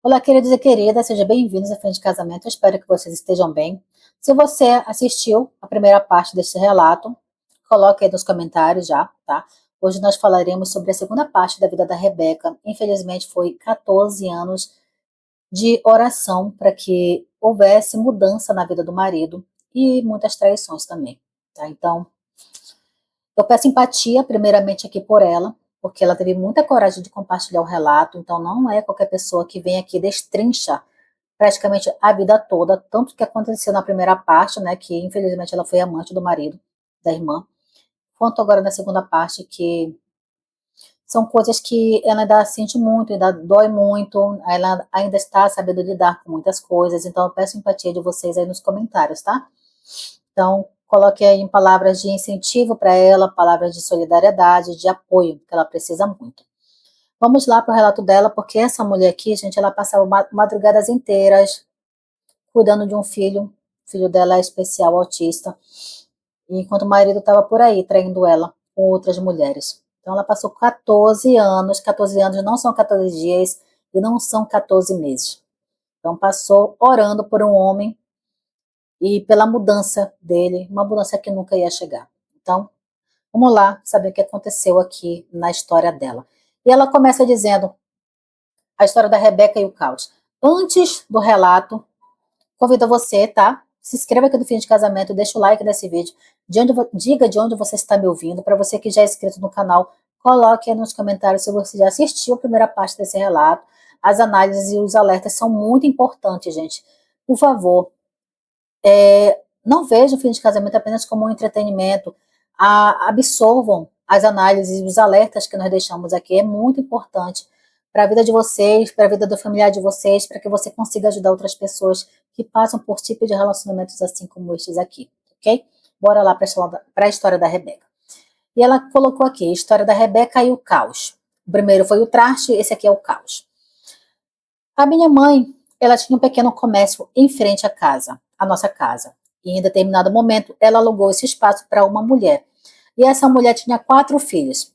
Olá, queridos e queridas, sejam bem-vindos à Frente de Casamento. Eu espero que vocês estejam bem. Se você assistiu a primeira parte deste relato, coloque aí nos comentários já, tá? Hoje nós falaremos sobre a segunda parte da vida da Rebeca. Infelizmente, foi 14 anos de oração para que houvesse mudança na vida do marido e muitas traições também, tá? Então, eu peço empatia, primeiramente, aqui por ela, porque ela teve muita coragem de compartilhar o relato, então não é qualquer pessoa que vem aqui e destrincha praticamente a vida toda, tanto que aconteceu na primeira parte, né, que infelizmente ela foi amante do marido, da irmã, quanto agora na segunda parte, que são coisas que ela ainda sente muito, ainda dói muito, ela ainda está sabendo lidar com muitas coisas, então eu peço empatia de vocês aí nos comentários, tá? Então, coloque aí em palavras de incentivo para ela, palavras de solidariedade, de apoio, que ela precisa muito. Vamos lá para o relato dela, porque essa mulher aqui, gente, ela passava madrugadas inteiras cuidando de um filho. O filho dela é especial, autista. Enquanto o marido estava por aí, traindo ela com outras mulheres. Então ela passou 14 anos não são 14 dias e não são 14 meses. Então passou orando por um homem e pela mudança dele, uma mudança que nunca ia chegar. Então, vamos lá saber o que aconteceu aqui na história dela. E ela começa dizendo a história da Rebeca e o caos. Antes do relato, convido você, tá? Se inscreva aqui no Fim de Casamento, deixa o like nesse vídeo, diga de onde você está me ouvindo. Para você que já é inscrito no canal, coloque aí nos comentários se você já assistiu a primeira parte desse relato. As análises e os alertas são muito importantes, gente. Por favor, não vejam o Fim de Casamento apenas como um entretenimento. Absorvam as análises e os alertas que nós deixamos aqui. É muito importante para a vida de vocês, para a vida do familiar de vocês, para que você consiga ajudar outras pessoas que passam por tipos de relacionamentos assim como estes aqui, ok? Bora lá para a história da Rebeca. E ela colocou aqui a história da Rebeca e o caos. O primeiro foi o traste, esse aqui é o caos. A minha mãe, ela tinha um pequeno comércio em frente à casa, à nossa casa. E em determinado momento, ela alugou esse espaço para uma mulher. E essa mulher tinha 4 filhos,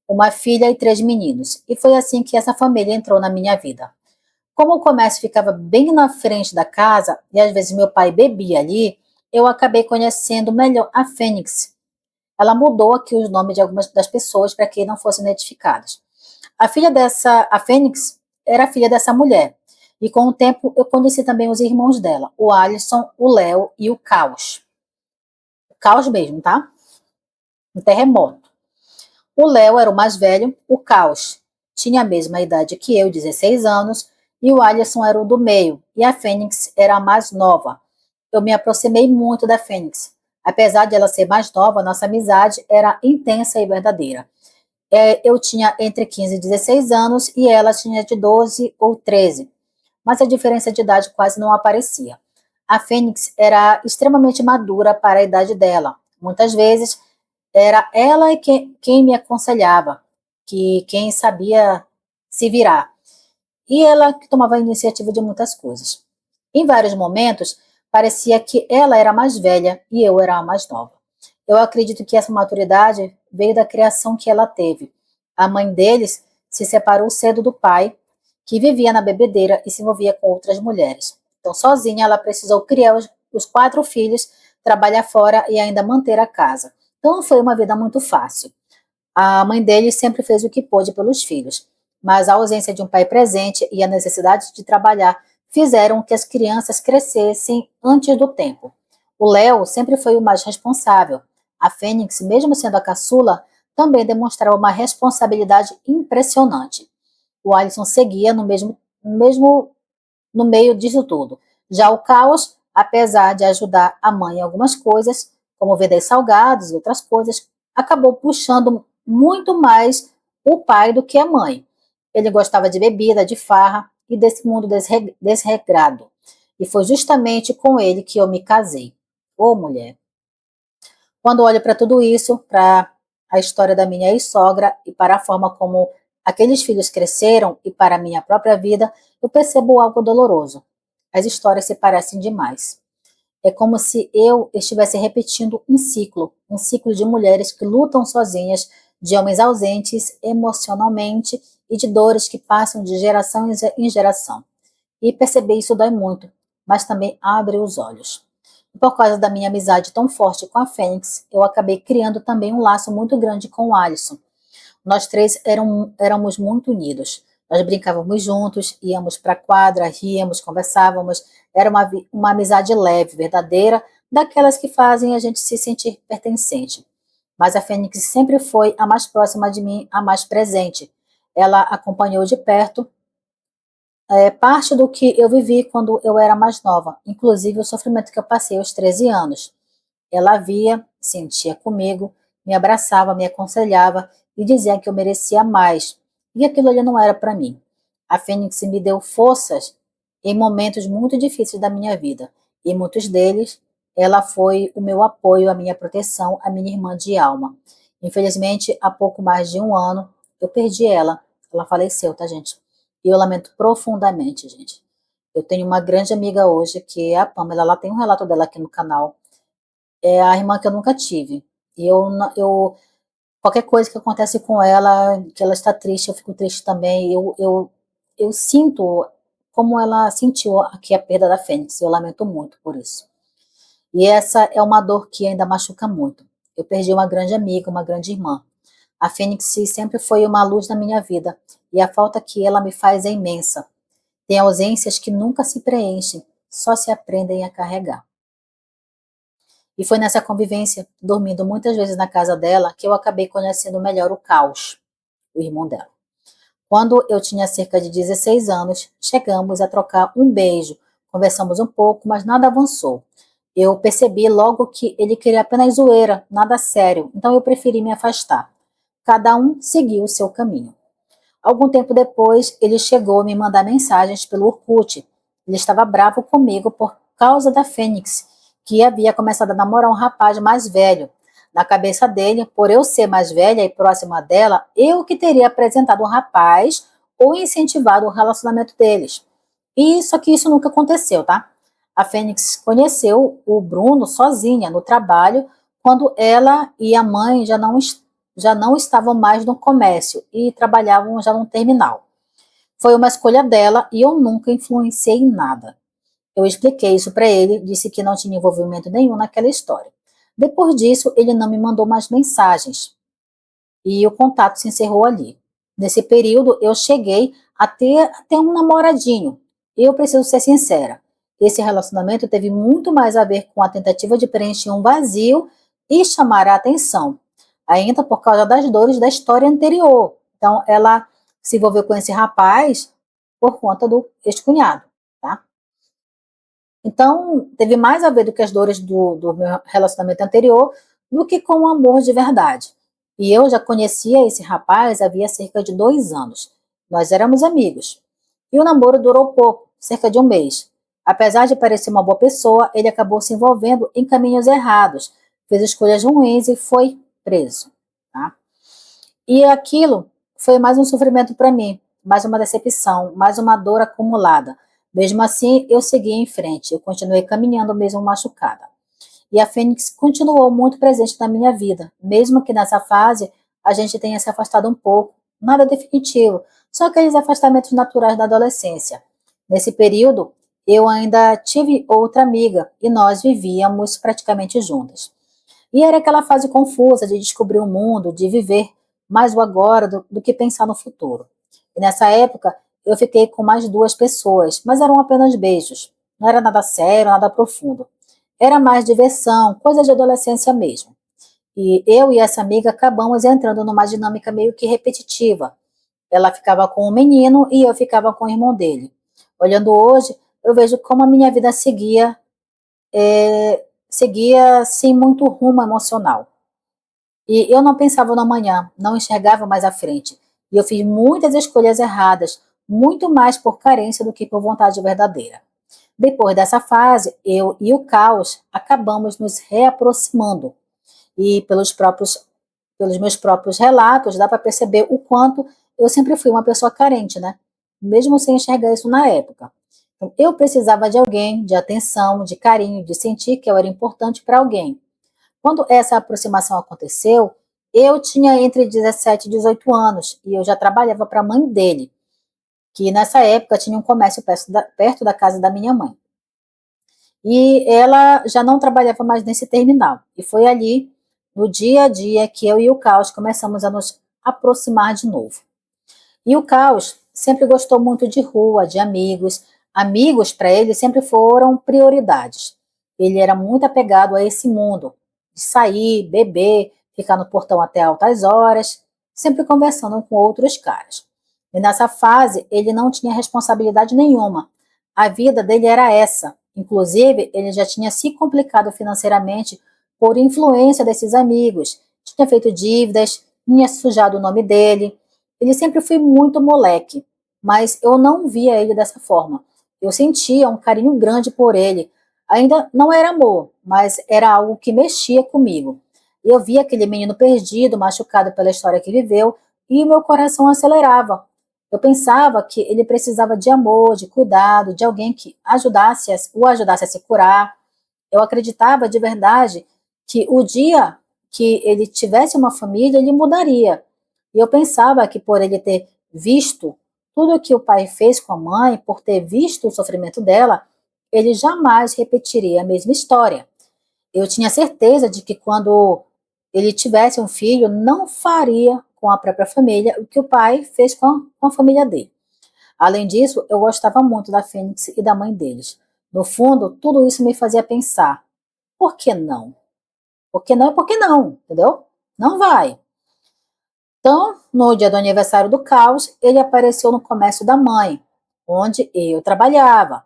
uma filha e 3 meninos. E foi assim que essa família entrou na minha vida. Como o comércio ficava bem na frente da casa, e às vezes meu pai bebia ali, eu acabei conhecendo melhor a Fênix. Ela mudou aqui os nomes de algumas das pessoas para que não fossem identificadas. A Fênix, era filha dessa mulher. E com o tempo eu conheci também os irmãos dela, o Alisson, o Léo e o Caos. O Caos mesmo, tá? Um terremoto. O Léo era o mais velho, o Caos tinha a mesma idade que eu, 16 anos, e o Alisson era o do meio, e a Fênix era a mais nova. Eu me aproximei muito da Fênix. Apesar de ela ser mais nova, nossa amizade era intensa e verdadeira. Eu tinha entre 15 e 16 anos e ela tinha de 12 ou 13, mas a diferença de idade quase não aparecia. A Fênix era extremamente madura para a idade dela. Muitas vezes era ela quem me aconselhava, quem sabia se virar. E ela que tomava a iniciativa de muitas coisas. Em vários momentos, parecia que ela era a mais velha e eu era a mais nova. Eu acredito que essa maturidade veio da criação que ela teve. A mãe deles se separou cedo do pai, que vivia na bebedeira e se envolvia com outras mulheres. Então, sozinha, ela precisou criar os 4 filhos, trabalhar fora e ainda manter a casa. Então, não foi uma vida muito fácil. A mãe deles sempre fez o que pôde pelos filhos, mas a ausência de um pai presente e a necessidade de trabalhar fizeram que as crianças crescessem antes do tempo. O Léo sempre foi o mais responsável. A Fênix, mesmo sendo a caçula, também demonstrava uma responsabilidade impressionante. O Alisson seguia no meio disso tudo. Já o Caos, apesar de ajudar a mãe em algumas coisas, como vender salgados e outras coisas, acabou puxando muito mais o pai do que a mãe. Ele gostava de bebida, de farra e desse mundo desregrado. E foi justamente com ele que eu me casei. Ô, mulher! Quando olho para tudo isso, para a história da minha ex-sogra e para a forma como aqueles filhos cresceram e para a minha própria vida, eu percebo algo doloroso. As histórias se parecem demais. É como se eu estivesse repetindo um ciclo de mulheres que lutam sozinhas, de homens ausentes emocionalmente e de dores que passam de geração em geração. E perceber isso dói muito, mas também abre os olhos. E por causa da minha amizade tão forte com a Fênix, eu acabei criando também um laço muito grande com o Alisson. Nós três éramos muito unidos. Nós brincávamos juntos, íamos para a quadra, ríamos, conversávamos. Era uma amizade leve, verdadeira, daquelas que fazem a gente se sentir pertencente. Mas a Fênix sempre foi a mais próxima de mim, a mais presente. Ela acompanhou de perto parte do que eu vivi quando eu era mais nova, inclusive o sofrimento que eu passei aos 13 anos. Ela via, sentia comigo, me abraçava, me aconselhava e dizia que eu merecia mais. E aquilo ali não era para mim. A Fênix me deu forças em momentos muito difíceis da minha vida. E muitos deles, ela foi o meu apoio, a minha proteção, a minha irmã de alma. Infelizmente, há pouco mais de um ano, eu perdi ela. Ela faleceu, tá, gente? E eu lamento profundamente, gente. Eu tenho uma grande amiga hoje, que é a Pamela. Ela tem um relato dela aqui no canal. É a irmã que eu nunca tive. E qualquer coisa que acontece com ela, que ela está triste, eu fico triste também. Eu sinto como ela sentiu aqui a perda da Fênix. Eu lamento muito por isso. E essa é uma dor que ainda machuca muito. Eu perdi uma grande amiga, uma grande irmã. A Fênix sempre foi uma luz na minha vida. E a falta que ela me faz é imensa. Tem ausências que nunca se preenchem, só se aprendem a carregar. E foi nessa convivência, dormindo muitas vezes na casa dela, que eu acabei conhecendo melhor o Caos, o irmão dela. Quando eu tinha cerca de 16 anos, chegamos a trocar um beijo. Conversamos um pouco, mas nada avançou. Eu percebi logo que ele queria apenas zoeira, nada sério, então eu preferi me afastar. Cada um seguiu o seu caminho. Algum tempo depois, ele chegou a me mandar mensagens pelo Orkut. Ele estava bravo comigo por causa da Fênix, que havia começado a namorar um rapaz mais velho. Na cabeça dele, por eu ser mais velha e próxima dela, eu que teria apresentado o rapaz ou incentivado o relacionamento deles. E só que isso nunca aconteceu, tá? A Fênix conheceu o Bruno sozinha no trabalho, quando ela e a mãe já não estavam mais no comércio e trabalhavam já no terminal. Foi uma escolha dela e eu nunca influenciei em nada. Eu expliquei isso para ele, disse que não tinha envolvimento nenhum naquela história. Depois disso, ele não me mandou mais mensagens e o contato se encerrou ali. Nesse período, eu cheguei a ter um namoradinho. Eu preciso ser sincera. Esse relacionamento teve muito mais a ver com a tentativa de preencher um vazio e chamar a atenção, ainda por causa das dores da história anterior. Então, ela se envolveu com esse rapaz por conta do ex-cunhado, tá? Então, teve mais a ver do que as dores do meu relacionamento anterior do que com o amor de verdade. E eu já conhecia esse rapaz havia cerca de 2 anos. Nós éramos amigos. E o namoro durou pouco, cerca de um mês. Apesar de parecer uma boa pessoa, ele acabou se envolvendo em caminhos errados, fez escolhas ruins e foi preso. Tá? E aquilo foi mais um sofrimento para mim, mais uma decepção, mais uma dor acumulada. Mesmo assim, eu segui em frente, eu continuei caminhando mesmo machucada. E a Fênix continuou muito presente na minha vida, mesmo que nessa fase a gente tenha se afastado um pouco, nada definitivo, só aqueles afastamentos naturais da adolescência. Nesse período, eu ainda tive outra amiga e nós vivíamos praticamente juntas. E era aquela fase confusa de descobrir o mundo, de viver mais o agora do que pensar no futuro. E nessa época, eu fiquei com mais duas pessoas, mas eram apenas beijos. Não era nada sério, nada profundo. Era mais diversão, coisa de adolescência mesmo. E eu e essa amiga acabamos entrando numa dinâmica meio que repetitiva. Ela ficava com o menino e eu ficava com o irmão dele. Olhando hoje, eu vejo como a minha vida seguia sem muito rumo emocional. E eu não pensava no amanhã, não enxergava mais à frente. E eu fiz muitas escolhas erradas, muito mais por carência do que por vontade verdadeira. Depois dessa fase, eu e o Caos acabamos nos reaproximando. E pelos meus próprios relatos, dá para perceber o quanto eu sempre fui uma pessoa carente, né? Mesmo sem enxergar isso na época. Então, eu precisava de alguém, de atenção, de carinho, de sentir que eu era importante para alguém. Quando essa aproximação aconteceu, eu tinha entre 17 e 18 anos e eu já trabalhava para a mãe dele, que nessa época tinha um comércio perto da casa da minha mãe. E ela já não trabalhava mais nesse terminal. E foi ali, no dia a dia, que eu e o Caos começamos a nos aproximar de novo. E o Caos sempre gostou muito de rua, de amigos. Amigos para ele sempre foram prioridades. Ele era muito apegado a esse mundo, de sair, beber, ficar no portão até altas horas, sempre conversando com outros caras. E nessa fase, ele não tinha responsabilidade nenhuma. A vida dele era essa. Inclusive, ele já tinha se complicado financeiramente por influência desses amigos. Tinha feito dívidas, tinha sujado o nome dele. Ele sempre foi muito moleque, mas eu não via ele dessa forma. Eu sentia um carinho grande por ele. Ainda não era amor, mas era algo que mexia comigo. Eu via aquele menino perdido, machucado pela história que viveu, e meu coração acelerava. Eu pensava que ele precisava de amor, de cuidado, de alguém que o ajudasse a se curar. Eu acreditava de verdade que o dia que ele tivesse uma família, ele mudaria. E eu pensava que por ele ter visto tudo o que o pai fez com a mãe, por ter visto o sofrimento dela, ele jamais repetiria a mesma história. Eu tinha certeza de que quando ele tivesse um filho, não faria com a própria família o que o pai fez com a família dele. Além disso, eu gostava muito da Fênix e da mãe deles. No fundo, tudo isso me fazia pensar, por que não? Por que não e por que não, entendeu? Não vai. Então, no dia do aniversário do Caos, ele apareceu no comércio da mãe, onde eu trabalhava.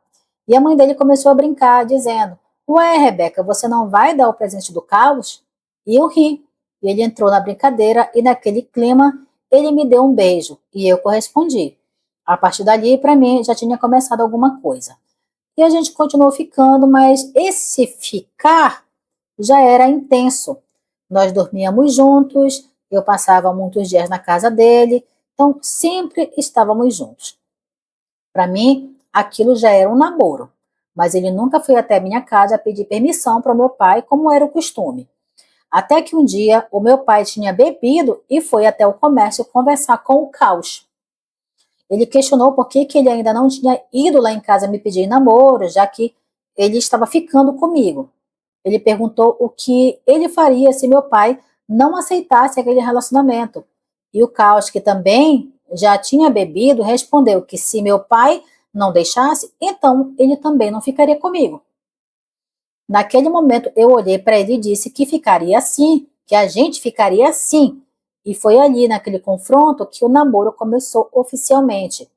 E a mãe dele começou a brincar, dizendo: Ué, Rebeca, você não vai dar o presente do Caos? E eu ri. E ele entrou na brincadeira e, naquele clima, ele me deu um beijo e eu correspondi. A partir dali, para mim, já tinha começado alguma coisa. E a gente continuou ficando, mas esse ficar já era intenso. Nós dormíamos juntos, eu passava muitos dias na casa dele, então sempre estávamos juntos. Para mim, aquilo já era um namoro, mas ele nunca foi até minha casa pedir permissão para o meu pai, como era o costume. Até que um dia o meu pai tinha bebido e foi até o comércio conversar com o Caos. Ele questionou por que ele ainda não tinha ido lá em casa me pedir namoro, já que ele estava ficando comigo. Ele perguntou o que ele faria se meu pai não aceitasse aquele relacionamento. E o Caos, que também já tinha bebido, respondeu que se meu pai não deixasse, então ele também não ficaria comigo. Naquele momento eu olhei para ele e disse que ficaria assim, que a gente ficaria assim. E foi ali, naquele confronto, que o namoro começou oficialmente.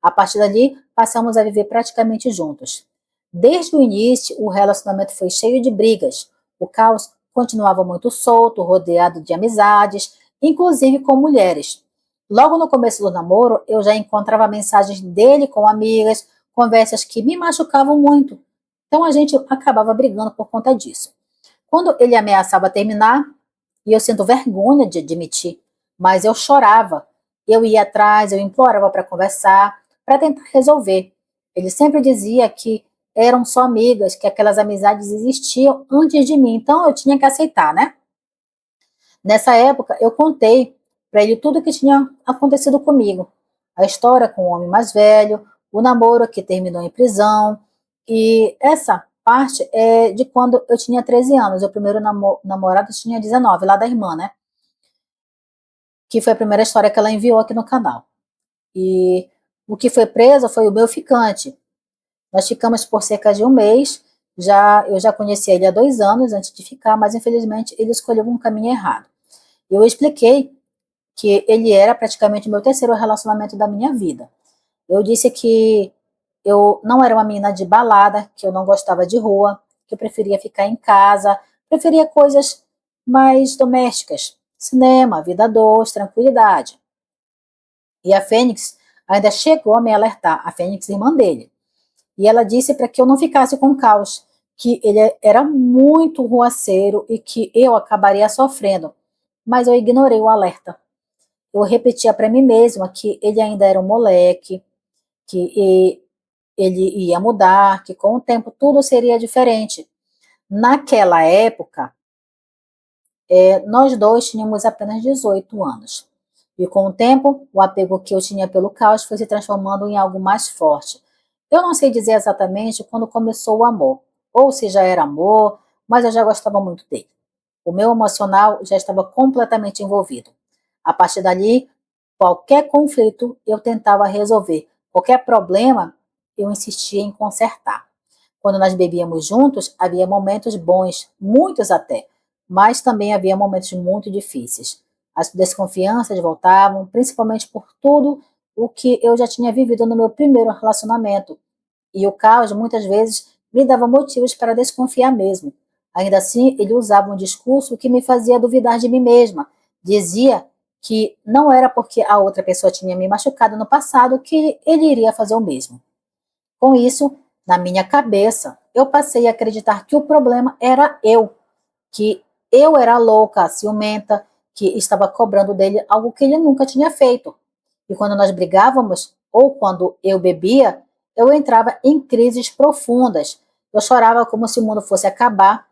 A partir dali, passamos a viver praticamente juntos. Desde o início, o relacionamento foi cheio de brigas. O Caos continuava muito solto, rodeado de amizades, inclusive com mulheres. Logo no começo do namoro, eu já encontrava mensagens dele com amigas, conversas que me machucavam muito. Então a gente acabava brigando por conta disso. Quando ele ameaçava terminar, e eu sinto vergonha de admitir, mas eu chorava. Eu ia atrás, eu implorava para conversar, para tentar resolver. Ele sempre dizia que eram só amigas, que aquelas amizades existiam antes de mim, então eu tinha que aceitar, né? Nessa época, eu contei para ele tudo o que tinha acontecido comigo. A história com o homem mais velho, o namoro que terminou em prisão, e essa parte é de quando eu tinha 13 anos. O primeiro namorado tinha 19, lá da irmã, né? Que foi a primeira história que ela enviou aqui no canal. E o que foi preso foi o meu ficante. Nós ficamos por cerca de um mês. Eu já conhecia ele há 2 anos antes de ficar, mas infelizmente ele escolheu um caminho errado. Eu expliquei que ele era praticamente o meu terceiro relacionamento da minha vida. Eu disse que eu não era uma menina de balada, que eu não gostava de rua, que eu preferia ficar em casa, preferia coisas mais domésticas, cinema, vida doce, tranquilidade. E a Fênix ainda chegou a me alertar, a Fênix, irmã dele. E ela disse para que eu não ficasse com o Caos, que ele era muito ruaceiro e que eu acabaria sofrendo. Mas eu ignorei o alerta. Eu repetia para mim mesma que ele ainda era um moleque, que ele ia mudar, que com o tempo tudo seria diferente. Naquela época, nós dois tínhamos apenas 18 anos. E com o tempo, o apego que eu tinha pelo caos foi se transformando em algo mais forte. Eu não sei dizer exatamente quando começou o amor, ou se já era amor, mas eu já gostava muito dele. O meu emocional já estava completamente envolvido. A partir dali, qualquer conflito eu tentava resolver, qualquer problema eu insistia em consertar. Quando nós bebíamos juntos, havia momentos bons, muitos até, mas também havia momentos muito difíceis. As desconfianças voltavam, principalmente por tudo o que eu já tinha vivido no meu primeiro relacionamento. E o caos muitas vezes me dava motivos para desconfiar mesmo. Ainda assim, ele usava um discurso que me fazia duvidar de mim mesma. Dizia que não era porque a outra pessoa tinha me machucado no passado que ele iria fazer o mesmo. Com isso, na minha cabeça, eu passei a acreditar que o problema era eu, que eu era louca, ciumenta, que estava cobrando dele algo que ele nunca tinha feito. E quando nós brigávamos, ou quando eu bebia, eu entrava em crises profundas. Eu chorava como se o mundo fosse acabar,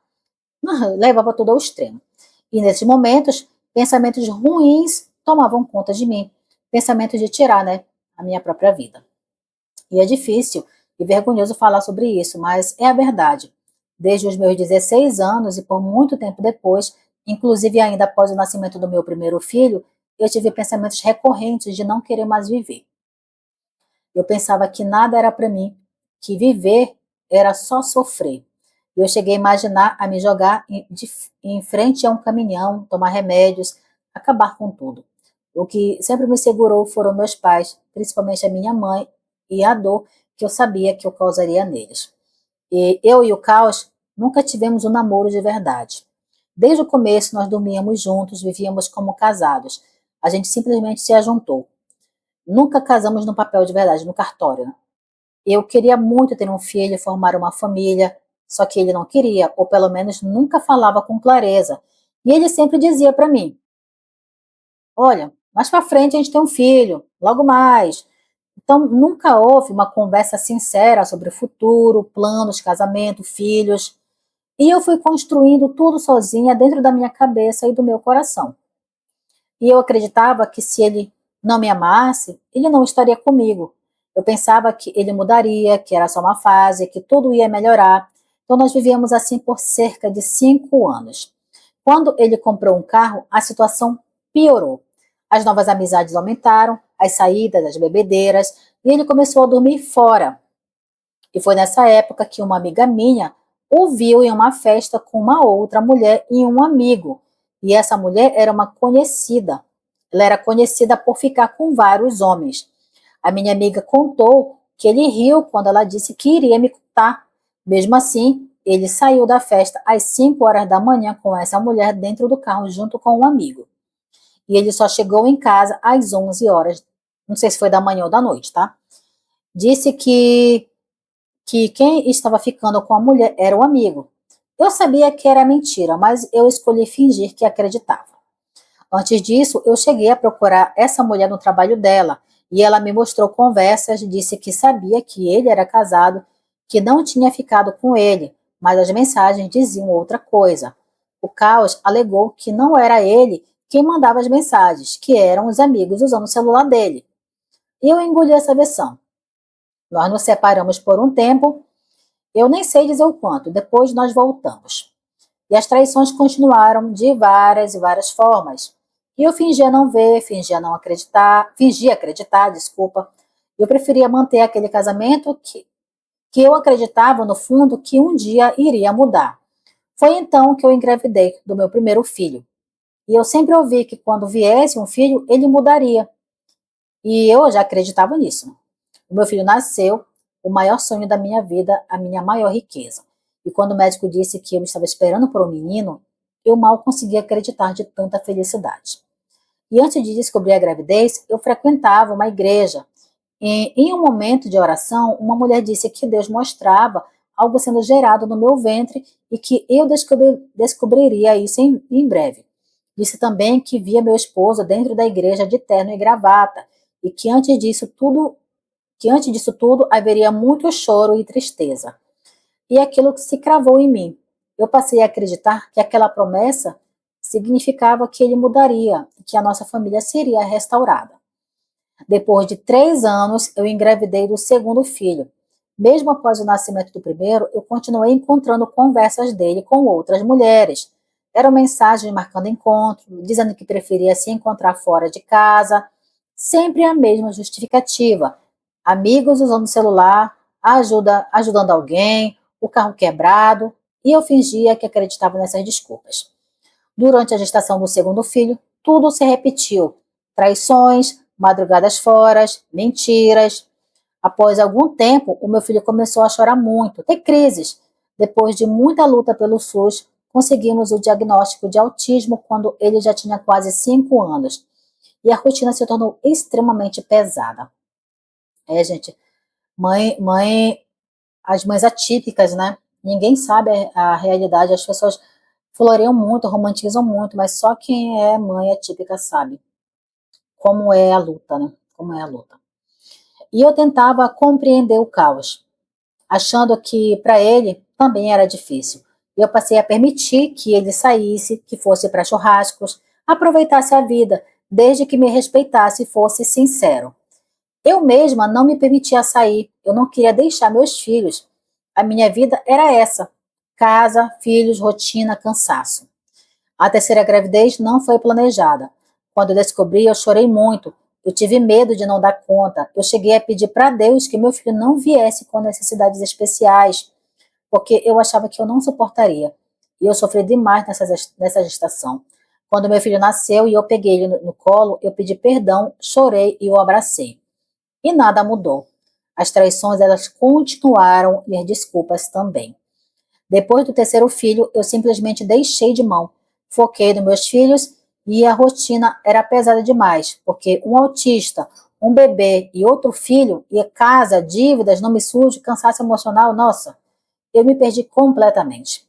levava tudo ao extremo. E nesses momentos, pensamentos ruins tomavam conta de mim. Pensamentos de tirar, né, a minha própria vida. E é difícil e vergonhoso falar sobre isso, mas é a verdade. Desde os meus 16 anos e por muito tempo depois, inclusive ainda após o nascimento do meu primeiro filho, eu tive pensamentos recorrentes de não querer mais viver. Eu pensava que nada era para mim, que viver era só sofrer. Eu cheguei a imaginar a me jogar em frente a um caminhão, tomar remédios, acabar com tudo. O que sempre me segurou foram meus pais, principalmente a minha mãe, e a dor que eu sabia que eu causaria neles. E eu e o Caos nunca tivemos um namoro de verdade. Desde o começo nós dormíamos juntos, vivíamos como casados. A gente simplesmente se ajuntou. Nunca casamos no papel de verdade, no cartório. Eu queria muito ter um filho, formar uma família, só que ele não queria, ou pelo menos nunca falava com clareza. E ele sempre dizia para mim: olha, mais para frente a gente tem um filho, logo mais. Então nunca houve uma conversa sincera sobre o futuro, planos, casamento, filhos. E eu fui construindo tudo sozinha dentro da minha cabeça e do meu coração. E eu acreditava que se ele não me amasse, ele não estaria comigo. Eu pensava que ele mudaria, que era só uma fase, que tudo ia melhorar. Então nós vivíamos assim por cerca de 5 anos. Quando ele comprou um carro, a situação piorou. As novas amizades aumentaram, as saídas, as bebedeiras, e ele começou a dormir fora. E foi nessa época que uma amiga minha o viu em uma festa com uma outra mulher e um amigo. E essa mulher era uma conhecida. Ela era conhecida por ficar com vários homens. A minha amiga contou que ele riu quando ela disse que iria me contar. Mesmo assim, ele saiu da festa às 5 horas da manhã com essa mulher dentro do carro junto com um amigo. E ele só chegou em casa às 11 horas. Não sei se foi da manhã ou da noite, tá? Disse que quem estava ficando com a mulher era o amigo. Eu sabia que era mentira, mas eu escolhi fingir que acreditava. Antes disso, eu cheguei a procurar essa mulher no trabalho dela, e ela me mostrou conversas, disse que sabia que ele era casado, que não tinha ficado com ele, mas as mensagens diziam outra coisa. O Caos alegou que não era ele quem mandava as mensagens, que eram os amigos usando o celular dele. E eu engoli essa versão. Nós nos separamos por um tempo, eu nem sei dizer o quanto, depois nós voltamos. E as traições continuaram de várias e várias formas. E eu fingia não ver, fingia não acreditar, fingia acreditar, desculpa. Eu preferia manter aquele casamento que eu acreditava, no fundo, que um dia iria mudar. Foi então que eu engravidei do meu primeiro filho. E eu sempre ouvi que quando viesse um filho, ele mudaria. E eu já acreditava nisso. O meu filho nasceu, o maior sonho da minha vida, a minha maior riqueza. E quando o médico disse que eu estava esperando por um menino, eu mal conseguia acreditar de tanta felicidade. E antes de descobrir a gravidez, eu frequentava uma igreja. E, em um momento de oração, uma mulher disse que Deus mostrava algo sendo gerado no meu ventre e que eu descobriria isso em breve. Disse também que via meu esposo dentro da igreja de terno e gravata e que antes disso tudo haveria muito choro e tristeza. E aquilo que se cravou em mim. Eu passei a acreditar que aquela promessa significava que ele mudaria, que a nossa família seria restaurada. Depois de 3 anos, eu engravidei do segundo filho. Mesmo após o nascimento do primeiro, eu continuei encontrando conversas dele com outras mulheres. Eram mensagens marcando encontro, dizendo que preferia se encontrar fora de casa. Sempre a mesma justificativa. Amigos usando o celular, ajudando alguém, o carro quebrado. E eu fingia que acreditava nessas desculpas. Durante a gestação do segundo filho, tudo se repetiu. Traições, madrugadas fora, mentiras. Após algum tempo, o meu filho começou a chorar muito, ter crises. Depois de muita luta pelo SUS, conseguimos o diagnóstico de autismo quando ele já tinha quase 5 anos. E a rotina se tornou extremamente pesada. Gente, as mães atípicas, né? Ninguém sabe a realidade, as pessoas floreiam muito, romantizam muito, mas só quem é mãe atípica sabe como é a luta, né? Como é a luta. E eu tentava compreender o caos, achando que para ele também era difícil. Eu passei a permitir que ele saísse, que fosse para churrascos, aproveitasse a vida, desde que me respeitasse e fosse sincero. Eu mesma não me permitia sair, eu não queria deixar meus filhos. A minha vida era essa: casa, filhos, rotina, cansaço. A terceira gravidez não foi planejada. Quando eu descobri, eu chorei muito. Eu tive medo de não dar conta. Eu cheguei a pedir para Deus que meu filho não viesse com necessidades especiais, porque eu achava que eu não suportaria. E eu sofri demais nessa gestação. Quando meu filho nasceu e eu peguei ele no colo, eu pedi perdão, chorei e o abracei. E nada mudou. As traições, elas continuaram e as desculpas também. Depois do terceiro filho, eu simplesmente deixei de mão. Foquei nos meus filhos e a rotina era pesada demais, porque um autista, um bebê e outro filho, e casa, dívidas, nome sujo, cansaço emocional, nossa, eu me perdi completamente.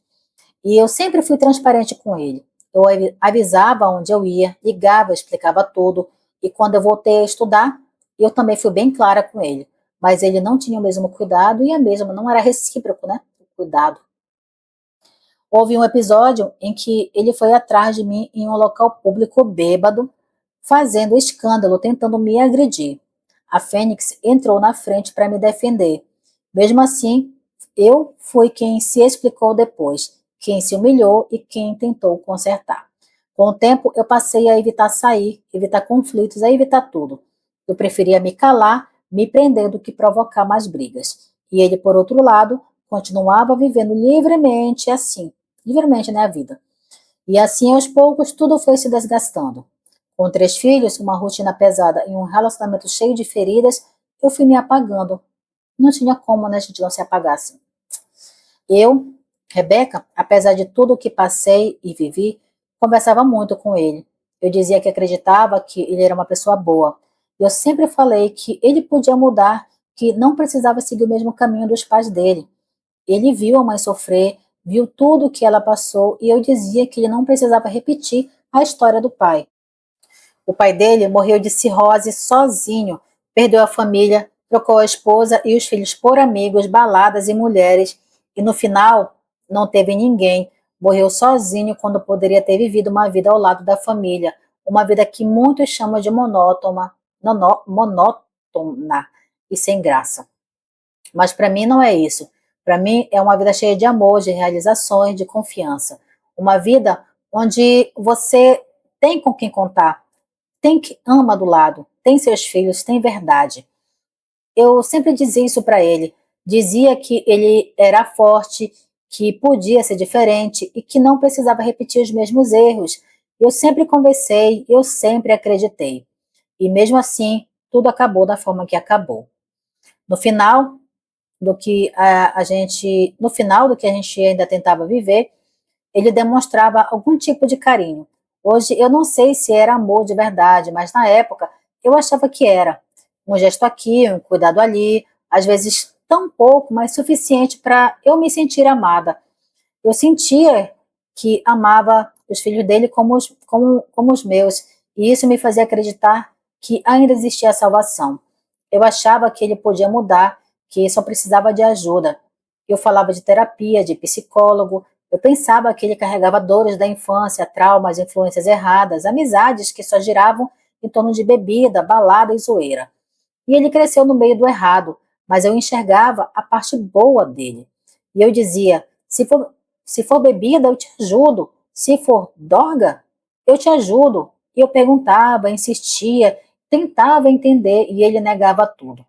E eu sempre fui transparente com ele. Eu avisava onde eu ia, ligava, explicava tudo. E quando eu voltei a estudar, eu também fui bem clara com ele. Mas ele não tinha o mesmo cuidado e a mesma, não era recíproco, né? O cuidado. Houve um episódio em que ele foi atrás de mim em um local público bêbado, fazendo escândalo, tentando me agredir. A Fênix entrou na frente para me defender. Mesmo assim, eu fui quem se explicou depois, quem se humilhou e quem tentou consertar. Com o tempo, eu passei a evitar sair, evitar conflitos, a evitar tudo. Eu preferia me calar, me prender do que provocar mais brigas. E ele, por outro lado, continuava vivendo livremente, né, a vida. E assim, aos poucos, tudo foi se desgastando. Com 3 filhos, uma rotina pesada e um relacionamento cheio de feridas, eu fui me apagando. Não tinha como, né, a gente não se apagasse. Eu, Rebeca, apesar de tudo o que passei e vivi, conversava muito com ele. Eu dizia que acreditava que ele era uma pessoa boa. Eu sempre falei que ele podia mudar, que não precisava seguir o mesmo caminho dos pais dele. Ele viu a mãe sofrer, viu tudo o que ela passou e eu dizia que ele não precisava repetir a história do pai. O pai dele morreu de cirrose sozinho, perdeu a família, trocou a esposa e os filhos por amigos, baladas e mulheres, e no final não teve ninguém. Morreu sozinho quando poderia ter vivido uma vida ao lado da família, uma vida que muitos chamam de monótona e sem graça. Mas para mim não é isso. Para mim é uma vida cheia de amor, de realizações, de confiança. Uma vida onde você tem com quem contar, tem que ama do lado, tem seus filhos, tem verdade. Eu sempre dizia isso para ele. Dizia que ele era forte, que podia ser diferente e que não precisava repetir os mesmos erros. Eu sempre conversei, eu sempre acreditei. E mesmo assim, tudo acabou da forma que acabou. No final, no final do que a gente ainda tentava viver, ele demonstrava algum tipo de carinho. Hoje eu não sei se era amor de verdade, mas na época eu achava que era. Um gesto aqui, um cuidado ali, às vezes tão pouco, mas suficiente para eu me sentir amada. Eu sentia que amava os filhos dele como os meus, e isso me fazia acreditar que ainda existia salvação. Eu achava que ele podia mudar, que só precisava de ajuda. Eu falava de terapia, de psicólogo, Eu pensava que ele carregava dores da infância, traumas, influências erradas, amizades que só giravam em torno de bebida, balada e zoeira. E ele cresceu no meio do errado, mas eu enxergava a parte boa dele. E eu dizia: se for bebida, eu te ajudo. Se for droga, eu te ajudo. E eu perguntava, insistia, tentava entender e ele negava tudo.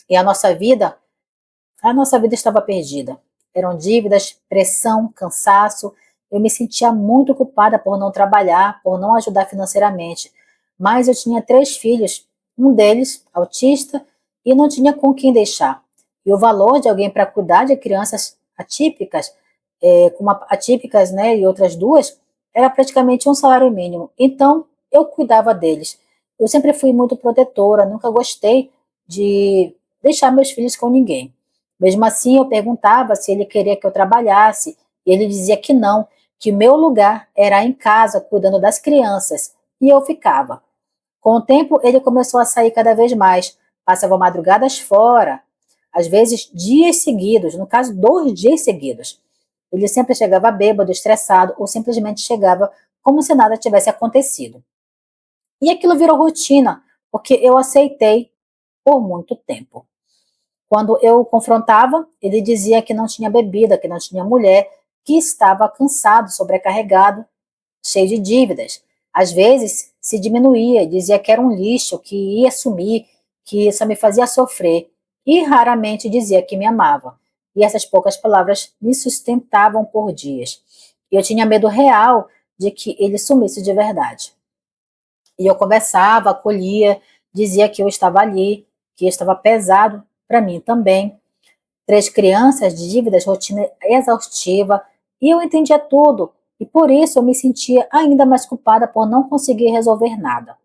E a nossa vida estava perdida. Eram dívidas, pressão, cansaço. Eu me sentia muito culpada por não trabalhar, por não ajudar financeiramente. Mas eu tinha 3 filhos, um deles autista, e não tinha com quem deixar. E o valor de alguém para cuidar de crianças atípicas, atípicas, né, e outras duas, era praticamente um salário mínimo. Então, eu cuidava deles. Eu sempre fui muito protetora, nunca gostei de deixar meus filhos com ninguém. Mesmo assim, eu perguntava se ele queria que eu trabalhasse, e ele dizia que não, que o meu lugar era em casa, cuidando das crianças, e eu ficava. Com o tempo, ele começou a sair cada vez mais, passava madrugadas fora, às vezes dias seguidos, no caso, 2 dias seguidos. Ele sempre chegava bêbado, estressado, ou simplesmente chegava como se nada tivesse acontecido. E aquilo virou rotina, porque eu aceitei por muito tempo. Quando eu o confrontava, ele dizia que não tinha bebida, que não tinha mulher, que estava cansado, sobrecarregado, cheio de dívidas. Às vezes se diminuía, dizia que era um lixo, que ia sumir, que só me fazia sofrer, e raramente dizia que me amava. E essas poucas palavras me sustentavam por dias. E eu tinha medo real de que ele sumisse de verdade. E eu conversava, acolhia, dizia que eu estava ali, que estava pesado para mim também. 3 crianças, dívidas, rotina exaustiva, e eu entendia tudo. E por isso eu me sentia ainda mais culpada por não conseguir resolver nada.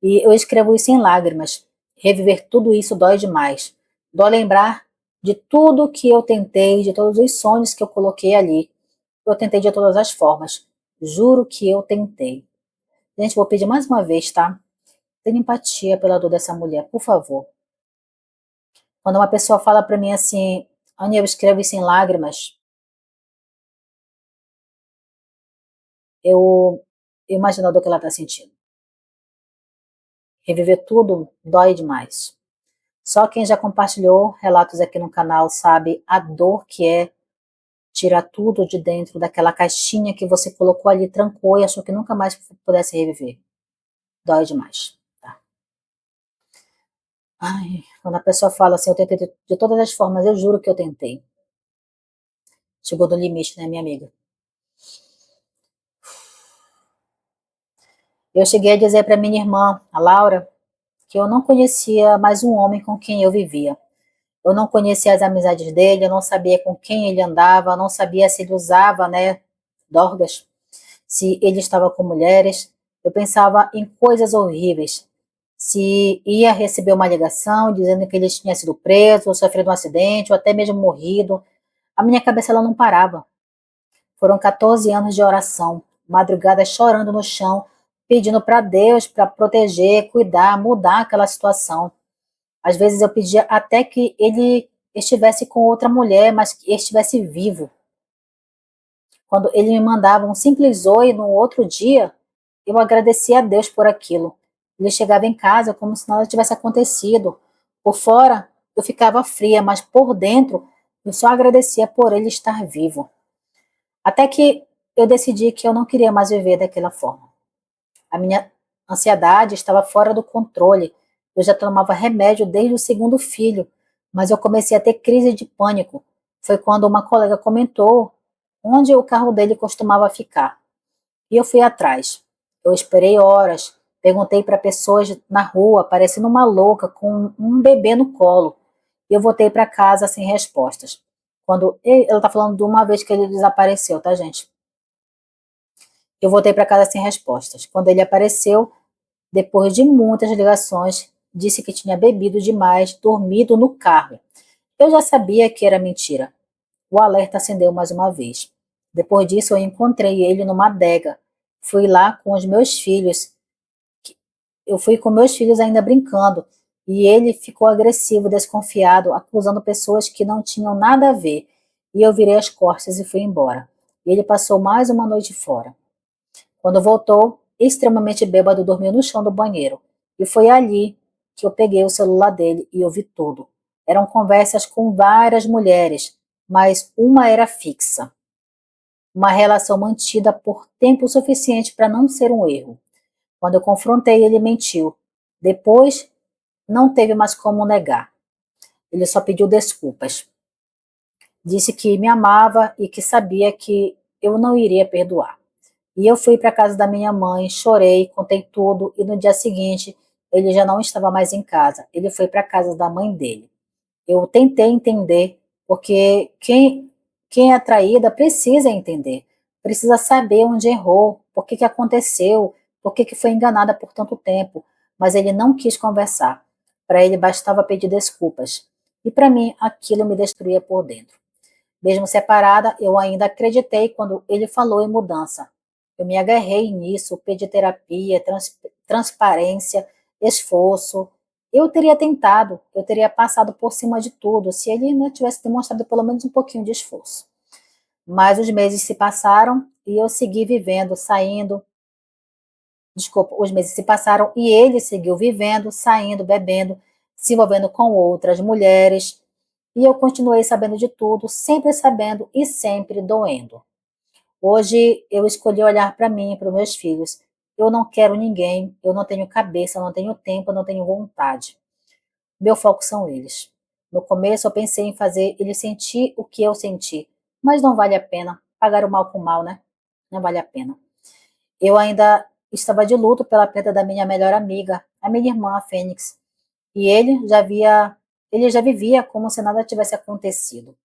E eu escrevo isso em lágrimas. Reviver tudo isso dói demais. Dói lembrar de tudo que eu tentei, de todos os sonhos que eu coloquei ali. Eu tentei de todas as formas. Juro que eu tentei. Gente, vou pedir mais uma vez, tá? Tenha empatia pela dor dessa mulher, por favor. Quando uma pessoa fala para mim assim, Anny, eu escrevo isso em lágrimas, eu imagino a dor que ela está sentindo. Reviver tudo dói demais. Só quem já compartilhou relatos aqui no canal sabe a dor que é tirar tudo de dentro daquela caixinha que você colocou ali, trancou e achou que nunca mais pudesse reviver. Dói demais. Tá? Ai, quando a pessoa fala assim, eu tentei de todas as formas, eu juro que eu tentei. Chegou no limite, né, minha amiga? Eu cheguei a dizer para minha irmã, a Laura, que eu não conhecia mais um homem com quem eu vivia. Eu não conhecia as amizades dele, eu não sabia com quem ele andava, eu não sabia se ele usava, né, drogas, se ele estava com mulheres. Eu pensava em coisas horríveis. Se ia receber uma ligação dizendo que ele tinha sido preso, ou sofrido um acidente, ou até mesmo morrido. A minha cabeça ela não parava. Foram 14 anos de oração, madrugadas chorando no chão, pedindo para Deus para proteger, cuidar, mudar aquela situação. Às vezes eu pedia até que ele estivesse com outra mulher, mas que estivesse vivo. Quando ele me mandava um simples oi no outro dia, eu agradecia a Deus por aquilo. Ele chegava em casa como se nada tivesse acontecido. Por fora, eu ficava fria, mas por dentro, eu só agradecia por ele estar vivo. Até que eu decidi que eu não queria mais viver daquela forma. A minha ansiedade estava fora do controle. Eu já tomava remédio desde o segundo filho, mas eu comecei a ter crise de pânico. Foi quando uma colega comentou onde o carro dele costumava ficar. E eu fui atrás. Eu esperei horas, perguntei para pessoas na rua, parecendo uma louca, com um bebê no colo. E eu voltei para casa sem respostas. Ela está falando de uma vez que ele desapareceu, tá, gente? Eu voltei para casa sem respostas. Quando ele apareceu, depois de muitas ligações, disse que tinha bebido demais, dormido no carro. Eu já sabia que era mentira. O alerta acendeu mais uma vez. Depois disso, eu encontrei ele numa adega. Fui lá com os meus filhos. Eu fui com meus filhos ainda brincando. E ele ficou agressivo, desconfiado, acusando pessoas que não tinham nada a ver. E eu virei as costas e fui embora. e ele passou mais uma noite fora. Quando voltou, extremamente bêbado, dormiu no chão do banheiro. E foi ali que eu peguei o celular dele e ouvi tudo. Eram conversas com várias mulheres, mas uma era fixa. Uma relação mantida por tempo suficiente para não ser um erro. Quando eu confrontei, ele mentiu. Depois, não teve mais como negar. Ele só pediu desculpas. Disse que me amava e que sabia que eu não iria perdoar. E eu fui para a casa da minha mãe, chorei, contei tudo, e no dia seguinte ele já não estava mais em casa. Ele foi para a casa da mãe dele. Eu tentei entender, porque quem é traída precisa entender, precisa saber onde errou, por que aconteceu, por que foi enganada por tanto tempo. Mas ele não quis conversar. Para ele bastava pedir desculpas. E para mim aquilo me destruía por dentro. Mesmo separada, eu ainda acreditei quando ele falou em mudança. Eu me agarrei nisso, pedi terapia, transparência, esforço. Eu teria tentado, eu teria passado por cima de tudo, se ele, né, tivesse demonstrado pelo menos um pouquinho de esforço. Mas os meses se passaram e eu segui vivendo, saindo. Desculpa, os meses se passaram e ele seguiu vivendo, saindo, bebendo, se envolvendo com outras mulheres. E eu continuei sabendo de tudo, sempre sabendo e sempre doendo. Hoje eu escolhi olhar para mim e para os meus filhos. Eu não quero ninguém, eu não tenho cabeça, eu não tenho tempo, eu não tenho vontade. Meu foco são eles. No começo eu pensei em fazer eles sentir o que eu senti, mas não vale a pena. Pagar o mal com o mal, né? Não vale a pena. Eu ainda estava de luto pela perda da minha melhor amiga, a minha irmã, a Fênix. E ele já vivia como se nada tivesse acontecido.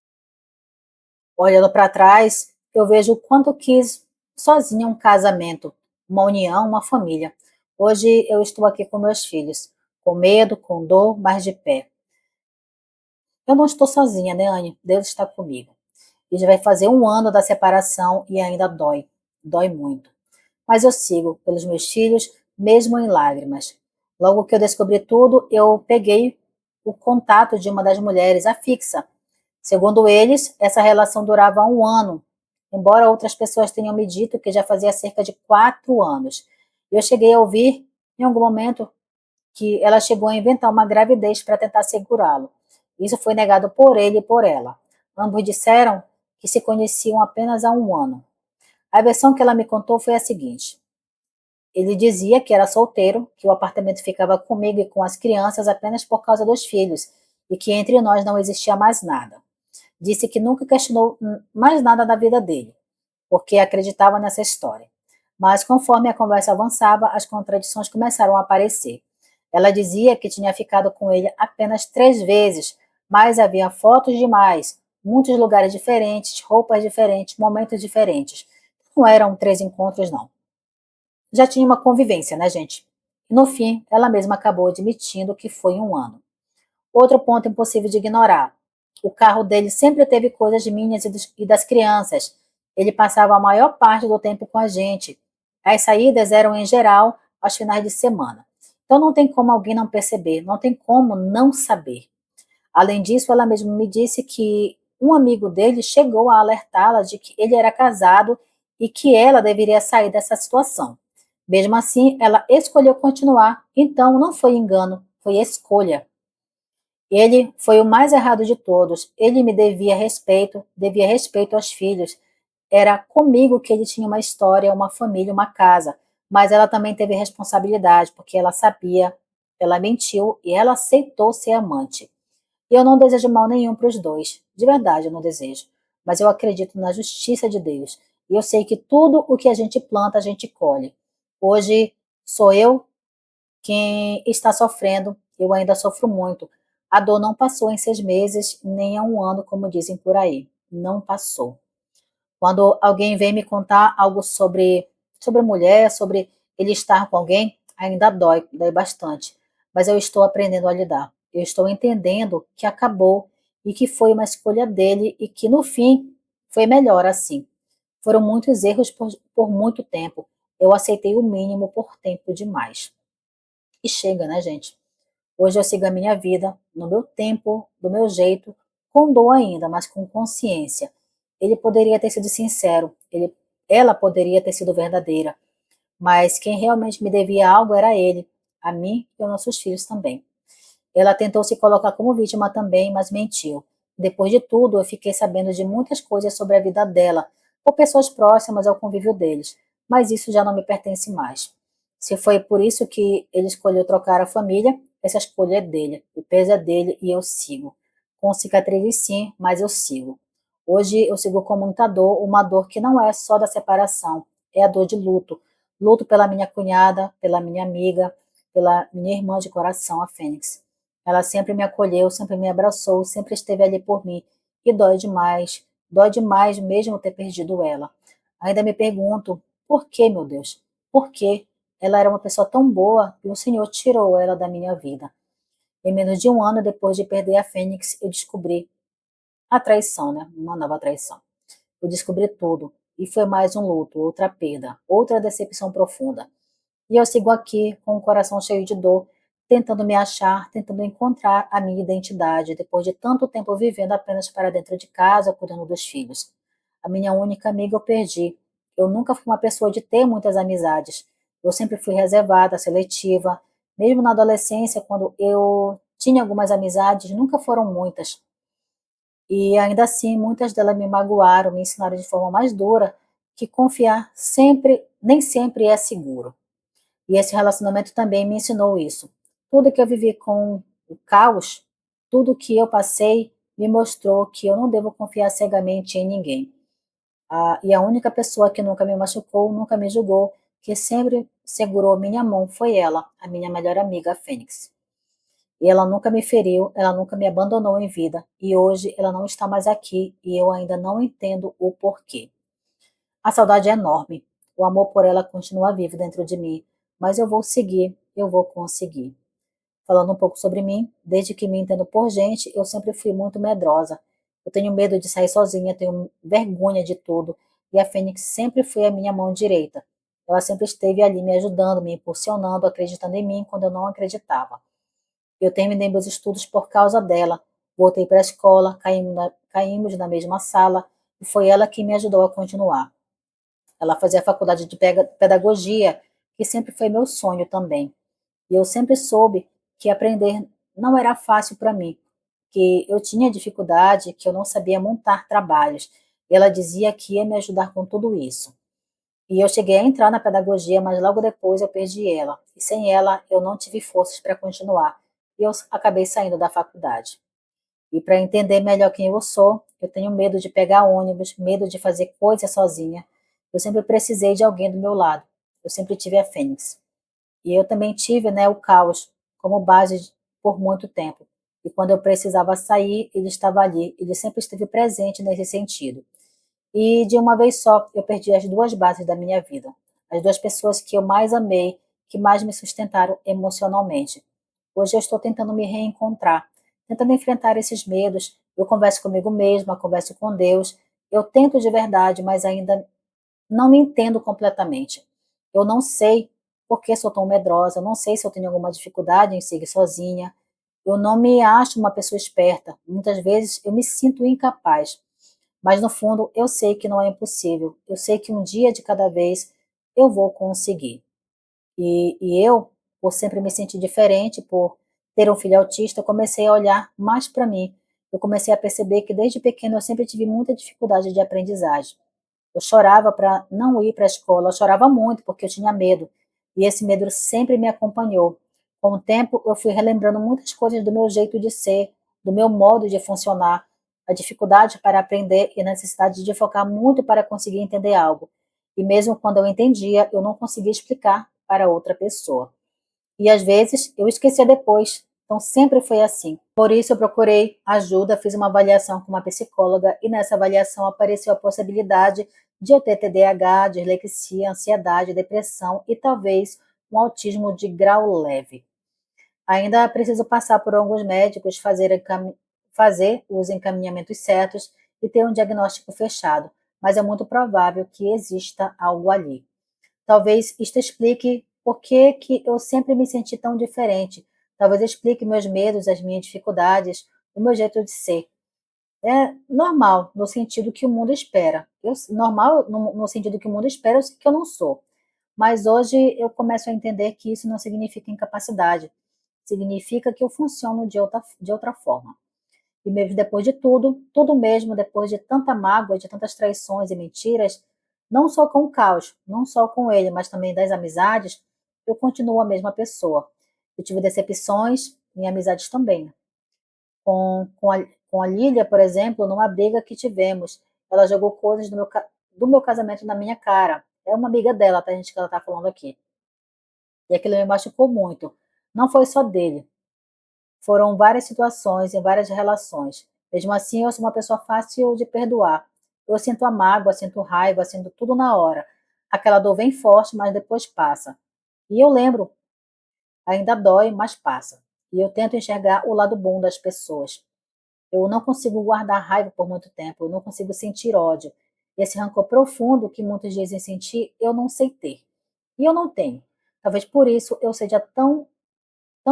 Olhando para trás, eu vejo o quanto quis sozinha um casamento, uma união, uma família. Hoje eu estou aqui com meus filhos, com medo, com dor, mas de pé. Eu não estou sozinha, né, Anne? Deus está comigo. E já vai fazer um ano da separação e ainda dói. Dói muito. Mas eu sigo pelos meus filhos, mesmo em lágrimas. Logo que eu descobri tudo, eu peguei o contato de uma das mulheres, a fixa. Segundo eles, essa relação durava um ano, embora outras pessoas tenham me dito que já fazia cerca de 4 anos. Eu cheguei a ouvir, em algum momento, que ela chegou a inventar uma gravidez para tentar segurá-lo. Isso foi negado por ele e por ela. Ambos disseram que se conheciam apenas há um ano. A versão que ela me contou foi a seguinte: ele dizia que era solteiro, que o apartamento ficava comigo e com as crianças apenas por causa dos filhos, e que entre nós não existia mais nada. Disse que nunca questionou mais nada da vida dele, porque acreditava nessa história. Mas conforme a conversa avançava, as contradições começaram a aparecer. Ela dizia que tinha ficado com ele apenas 3 vezes, mas havia fotos demais, muitos lugares diferentes, roupas diferentes, momentos diferentes. Não eram 3 encontros, não. Já tinha uma convivência, né, gente? No fim, ela mesma acabou admitindo que foi um ano. Outro ponto impossível de ignorar. O carro dele sempre teve coisas minhas e das crianças. Ele passava a maior parte do tempo com a gente. As saídas eram, em geral, aos finais de semana. Então não tem como alguém não perceber, não tem como não saber. Além disso, ela mesma me disse que um amigo dele chegou a alertá-la de que ele era casado e que ela deveria sair dessa situação. Mesmo assim, ela escolheu continuar, então não foi engano, foi escolha. Ele foi o mais errado de todos. Ele me devia respeito aos filhos. Era comigo que ele tinha uma história, uma família, uma casa. Mas ela também teve responsabilidade, porque ela sabia, ela mentiu e ela aceitou ser amante. E eu não desejo mal nenhum para os dois. De verdade, eu não desejo. Mas eu acredito na justiça de Deus. E eu sei que tudo o que a gente planta, a gente colhe. Hoje sou eu quem está sofrendo, eu ainda sofro muito. A dor não passou em 6 meses, nem há um ano, como dizem por aí. Não passou. Quando alguém vem me contar algo sobre mulher, sobre ele estar com alguém, ainda dói bastante. Mas eu estou aprendendo a lidar. Eu estou entendendo que acabou e que foi uma escolha dele e que no fim foi melhor assim. Foram muitos erros por muito tempo. Eu aceitei o mínimo por tempo demais. E chega, né, gente? Hoje eu sigo a minha vida, no meu tempo, do meu jeito, com dor ainda, mas com consciência. Ele poderia ter sido sincero, ela poderia ter sido verdadeira, mas quem realmente me devia algo era ele, a mim e aos nossos filhos também. Ela tentou se colocar como vítima também, mas mentiu. Depois de tudo, eu fiquei sabendo de muitas coisas sobre a vida dela, por pessoas próximas ao convívio deles, mas isso já não me pertence mais. Se foi por isso que ele escolheu trocar a família, essa escolha é dele, o peso é dele e eu sigo. Com cicatrizes sim, mas eu sigo. Hoje eu sigo como muita dor, uma dor que não é só da separação, é a dor de luto. Luto pela minha cunhada, pela minha amiga, pela minha irmã de coração, a Fênix. Ela sempre me acolheu, sempre me abraçou, sempre esteve ali por mim. E dói demais mesmo ter perdido ela. Ainda me pergunto, por que, meu Deus? Por que ela era uma pessoa tão boa e o Senhor tirou ela da minha vida? Em menos de um ano depois de perder a Fênix, eu descobri a traição, né? Uma nova traição. Eu descobri tudo. E foi mais um luto, outra perda, outra decepção profunda. E eu sigo aqui com o coração cheio de dor, tentando me achar, tentando encontrar a minha identidade, depois de tanto tempo vivendo apenas para dentro de casa, cuidando dos filhos. A minha única amiga eu perdi. Eu nunca fui uma pessoa de ter muitas amizades. Eu sempre fui reservada, seletiva. Mesmo na adolescência, quando eu tinha algumas amizades, nunca foram muitas. E ainda assim, muitas delas me magoaram, me ensinaram de forma mais dura que confiar sempre, nem sempre é seguro. E esse relacionamento também me ensinou isso. Tudo que eu vivi com o caos, tudo que eu passei, me mostrou que eu não devo confiar cegamente em ninguém. E a única pessoa que nunca me machucou, nunca me julgou, que sempre segurou minha mão foi ela, a minha melhor amiga, a Fênix. E ela nunca me feriu, ela nunca me abandonou em vida. E hoje ela não está mais aqui e eu ainda não entendo o porquê. A saudade é enorme. O amor por ela continua vivo dentro de mim, mas eu vou seguir, eu vou conseguir. Falando um pouco sobre mim, desde que me entendo por gente, eu sempre fui muito medrosa. Eu tenho medo de sair sozinha, tenho vergonha de tudo, e a Fênix sempre foi a minha mão direita. Ela sempre esteve ali me ajudando, me impulsionando, acreditando em mim quando eu não acreditava. Eu terminei meus estudos por causa dela. Voltei para a escola, caímos na mesma sala, e foi ela que me ajudou a continuar. Ela fazia faculdade de pedagogia, que sempre foi meu sonho também. E eu sempre soube que aprender não era fácil para mim, que eu tinha dificuldade, que eu não sabia montar trabalhos. Ela dizia que ia me ajudar com tudo isso. E eu cheguei a entrar na pedagogia, mas logo depois eu perdi ela. E sem ela, eu não tive forças para continuar. E eu acabei saindo da faculdade. E para entender melhor quem eu sou, eu tenho medo de pegar ônibus, medo de fazer coisas sozinha. Eu sempre precisei de alguém do meu lado. Eu sempre tive a Fênix. E eu também tive, né, o caos como base por muito tempo. E quando eu precisava sair, ele estava ali. Ele sempre esteve presente nesse sentido. E de uma vez só, eu perdi as duas bases da minha vida. As duas pessoas que eu mais amei, que mais me sustentaram emocionalmente. Hoje eu estou tentando me reencontrar, tentando enfrentar esses medos. Eu converso comigo mesma, converso com Deus. Eu tento de verdade, mas ainda não me entendo completamente. Eu não sei por que sou tão medrosa, eu não sei se eu tenho alguma dificuldade em seguir sozinha. Eu não me acho uma pessoa esperta. Muitas vezes eu me sinto incapaz. Mas no fundo eu sei que não é impossível. Eu sei que um dia de cada vez eu vou conseguir. E eu, por sempre me sentir diferente, por ter um filho autista, eu comecei a olhar mais para mim. Eu comecei a perceber que desde pequeno eu sempre tive muita dificuldade de aprendizagem. Eu chorava para não ir para a escola, eu chorava muito porque eu tinha medo. E esse medo sempre me acompanhou. Com o tempo, eu fui relembrando muitas coisas do meu jeito de ser, do meu modo de funcionar, a dificuldade para aprender e a necessidade de focar muito para conseguir entender algo. E mesmo quando eu entendia, eu não conseguia explicar para outra pessoa. E às vezes eu esquecia depois. Então sempre foi assim. Por isso eu procurei ajuda, fiz uma avaliação com uma psicóloga e nessa avaliação apareceu a possibilidade de eu ter TDAH, dislexia, ansiedade, depressão e talvez um autismo de grau leve. Ainda preciso passar por alguns médicos, fazer os encaminhamentos certos e ter um diagnóstico fechado, mas é muito provável que exista algo ali. Talvez isto explique por que que eu sempre me senti tão diferente. Talvez explique meus medos, as minhas dificuldades, o meu jeito de ser. É normal, no sentido que o mundo espera. Normal, no sentido que o mundo espera, eu sei que eu não sou. Mas hoje eu começo a entender que isso não significa incapacidade. Significa que eu funciono de outra forma. E mesmo depois de tudo, tudo mesmo, depois de tanta mágoa, de tantas traições e mentiras, não só com o caos, não só com ele, mas também das amizades, eu continuo a mesma pessoa. Eu tive decepções em amizades também. Com a Lília, por exemplo, numa briga que tivemos, ela jogou coisas do meu casamento na minha cara. É uma amiga dela, tá, gente, que ela tá falando aqui. E aquilo me machucou muito. Não foi só dele. Foram várias situações em várias relações. Mesmo assim, eu sou uma pessoa fácil de perdoar. Eu sinto a mágoa, sinto raiva, sinto tudo na hora. Aquela dor vem forte, mas depois passa. E eu lembro, ainda dói, mas passa. E eu tento enxergar o lado bom das pessoas. Eu não consigo guardar raiva por muito tempo, eu não consigo sentir ódio. Esse rancor profundo que muitos dizem sentir, eu não sei ter. E eu não tenho. Talvez por isso eu seja tão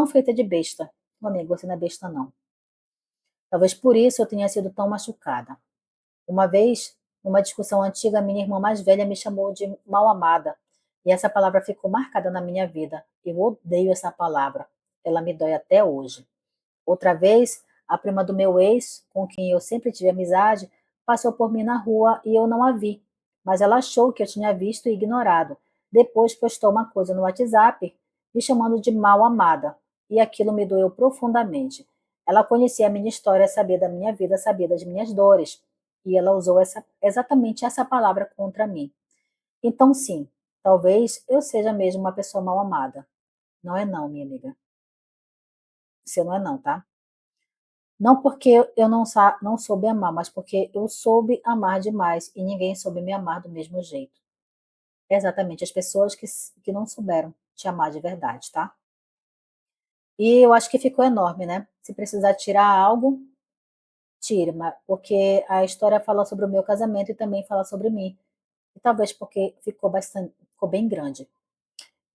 feita de besta. Meu amigo, você não é besta, não. Talvez por isso eu tenha sido tão machucada. Uma vez, numa discussão antiga, minha irmã mais velha me chamou de mal amada. E essa palavra ficou marcada na minha vida. Eu odeio essa palavra. Ela me dói até hoje. Outra vez, a prima do meu ex, com quem eu sempre tive amizade, passou por mim na rua e eu não a vi. Mas ela achou que eu tinha visto e ignorado. Depois postou uma coisa no WhatsApp me chamando de mal amada. E aquilo me doeu profundamente. Ela conhecia a minha história, sabia da minha vida, sabia das minhas dores. E ela usou exatamente essa palavra contra mim. Então, sim, talvez eu seja mesmo uma pessoa mal amada. Não é não, minha amiga. Você não é não, tá? Não porque eu não soube amar, mas porque eu soube amar demais e ninguém soube me amar do mesmo jeito. Exatamente, as pessoas que não souberam te amar de verdade, tá? E eu acho que ficou enorme, né? Se precisar tirar algo, tire, porque a história fala sobre o meu casamento e também fala sobre mim. E talvez porque ficou bem grande.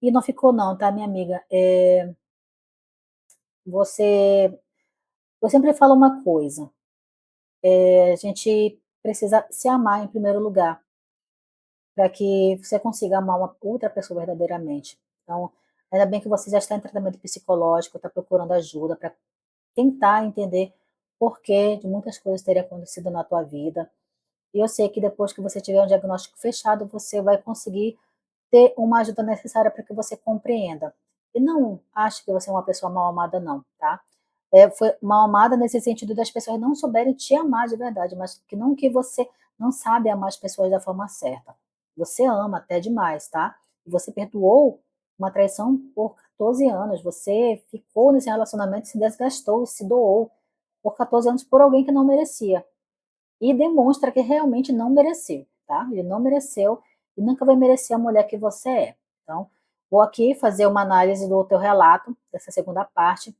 E não ficou não, tá, minha amiga? Você, eu sempre falo uma coisa, a gente precisa se amar em primeiro lugar, para que você consiga amar uma outra pessoa verdadeiramente. Então, ainda bem que você já está em tratamento psicológico, está procurando ajuda para tentar entender por que de muitas coisas terem acontecido na tua vida. E eu sei que depois que você tiver um diagnóstico fechado, você vai conseguir ter uma ajuda necessária para que você compreenda. E não ache que você é uma pessoa mal amada, não, tá? Foi mal amada nesse sentido das pessoas não souberem te amar de verdade, mas que não que você não sabe amar as pessoas da forma certa. Você ama até demais, tá? E você perdoou uma traição por 14 anos. Você ficou nesse relacionamento, se desgastou, se doou por 14 anos por alguém que não merecia. E demonstra que realmente não mereceu, tá? Ele não mereceu e nunca vai merecer a mulher que você é. Então, vou aqui fazer uma análise do teu relato, dessa segunda parte,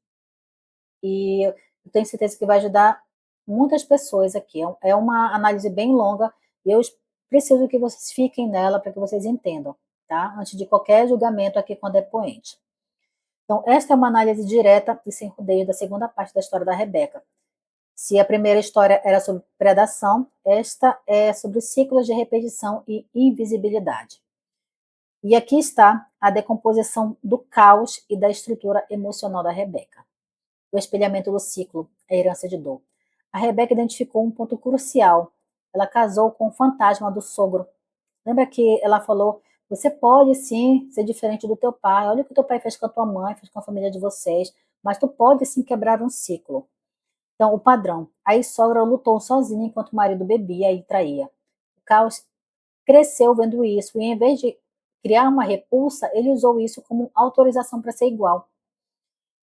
e eu tenho certeza que vai ajudar muitas pessoas aqui. É uma análise bem longa e eu preciso que vocês fiquem nela para que vocês entendam, tá? Antes de qualquer julgamento aqui com a depoente. Então, esta é uma análise direta e sem rodeio da segunda parte da história da Rebeca. Se a primeira história era sobre predação, esta é sobre ciclos de repetição e invisibilidade. E aqui está a decomposição do caos e da estrutura emocional da Rebeca. O espelhamento do ciclo, a herança de dor. A Rebeca identificou um ponto crucial. Ela casou com o fantasma do sogro. Lembra que ela falou: você pode sim ser diferente do teu pai. Olha o que teu pai fez com a tua mãe, fez com a família de vocês. Mas tu pode sim quebrar um ciclo. Então, o padrão. A ex-sogra lutou sozinha enquanto o marido bebia e traía. O caos cresceu vendo isso e, em vez de criar uma repulsa, ele usou isso como autorização para ser igual.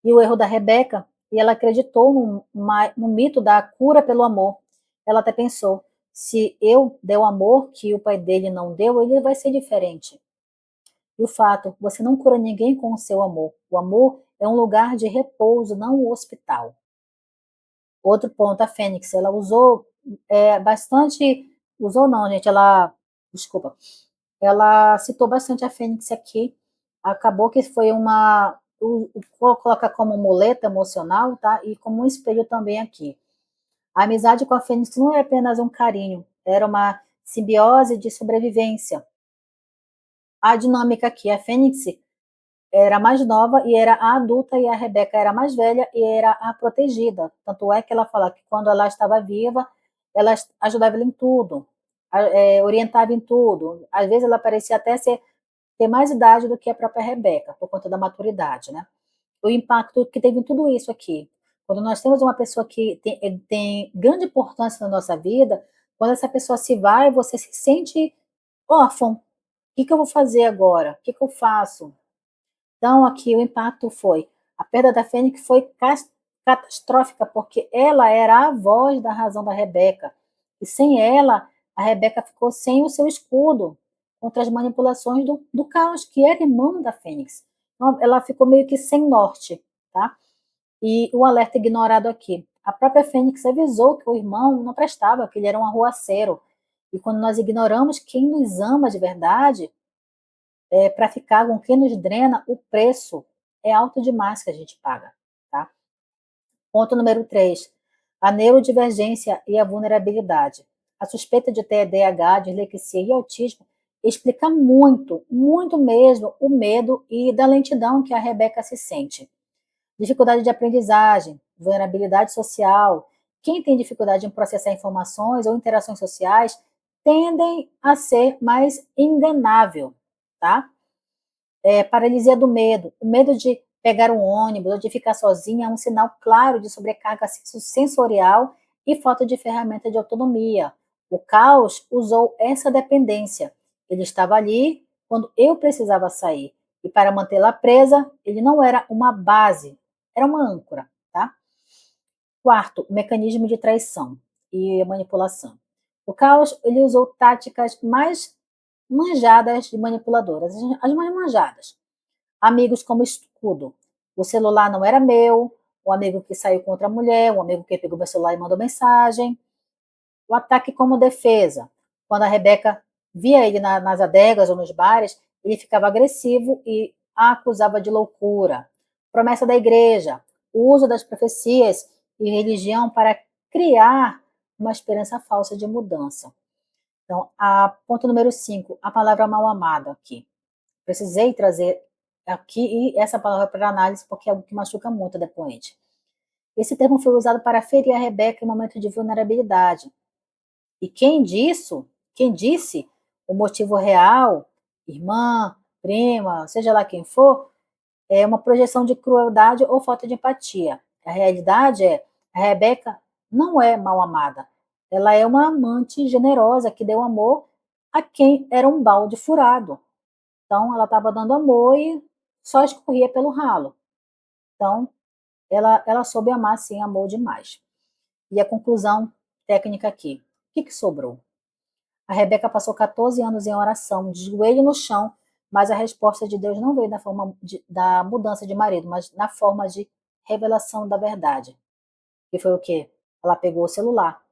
E o erro da Rebeca, e ela acreditou no mito da cura pelo amor. Ela até pensou: se eu der o amor que o pai dele não deu, ele vai ser diferente. E o fato, você não cura ninguém com o seu amor. O amor é um lugar de repouso, não um hospital. Outro ponto, a Fênix, ela usou bastante, usou não, gente, desculpa, ela citou bastante a Fênix aqui, acabou que foi vou colocar como muleta emocional, tá? E como um espelho também aqui. A amizade com a Fênix não é apenas um carinho, era uma simbiose de sobrevivência. A dinâmica aqui, a Fênix era mais nova e era a adulta, e a Rebeca era mais velha e era a protegida. Tanto é que ela fala que quando ela estava viva, ela ajudava ela em tudo, orientava em tudo. Às vezes ela parecia até ter mais idade do que a própria Rebeca, por conta da maturidade, né? O impacto que teve em tudo isso aqui. Quando nós temos uma pessoa que tem grande importância na nossa vida, quando essa pessoa se vai, você se sente órfão. O que eu vou fazer agora? O que eu faço? Então, aqui o impacto foi, a perda da Fênix foi catastrófica, porque ela era a voz da razão da Rebeca. E sem ela, a Rebeca ficou sem o seu escudo contra as manipulações do Caos, que era irmão da Fênix. Então, ela ficou meio que sem norte, tá? E o alerta ignorado aqui. A própria Fênix avisou que o irmão não prestava, que ele era um arruaceiro. E quando nós ignoramos quem nos ama de verdade, para ficar com quem nos drena, o preço é alto demais que a gente paga. Tá? Ponto número 3. A neurodivergência e a vulnerabilidade. A suspeita de TDAH, dislexia e autismo explica muito, muito mesmo, o medo e da lentidão que a Rebeca se sente. Dificuldade de aprendizagem, vulnerabilidade social. Quem tem dificuldade em processar informações ou interações sociais tendem a ser mais enganável, tá? Paralisia do medo. O medo de pegar um ônibus ou de ficar sozinha é um sinal claro de sobrecarga sensorial e falta de ferramenta de autonomia. O caos usou essa dependência. Ele estava ali quando eu precisava sair. E para mantê-la presa, ele não era uma base, era uma âncora. Tá? Quarto, mecanismo de traição e manipulação. O caos ele usou táticas mais manjadas de manipuladoras, as mais manjadas. Amigos como escudo. O celular não era meu, o amigo que saiu com outra mulher, o amigo que pegou meu celular e mandou mensagem. O ataque como defesa. Quando a Rebeca via ele nas adegas ou nos bares, ele ficava agressivo e a acusava de loucura. Promessa da igreja. O uso das profecias e religião para criar uma esperança falsa de mudança. Então, ponto número 5, a palavra mal amada aqui. Precisei trazer aqui essa palavra para análise porque é algo que machuca muito a depoente. Esse termo foi usado para ferir a Rebeca em momento de vulnerabilidade. E quem disse o motivo real, irmã, prima, seja lá quem for, é uma projeção de crueldade ou falta de empatia. A realidade é, a Rebeca não é mal amada. Ela é uma amante generosa que deu amor a quem era um balde furado. Então, ela estava dando amor e só escorria pelo ralo. Então, ela soube amar, sim, amou demais. E a conclusão técnica aqui. O que sobrou? A Rebeca passou 14 anos em oração, de joelho no chão, mas a resposta de Deus não veio na forma da mudança de marido, mas na forma de revelação da verdade. Que foi o quê? Ela pegou o celular.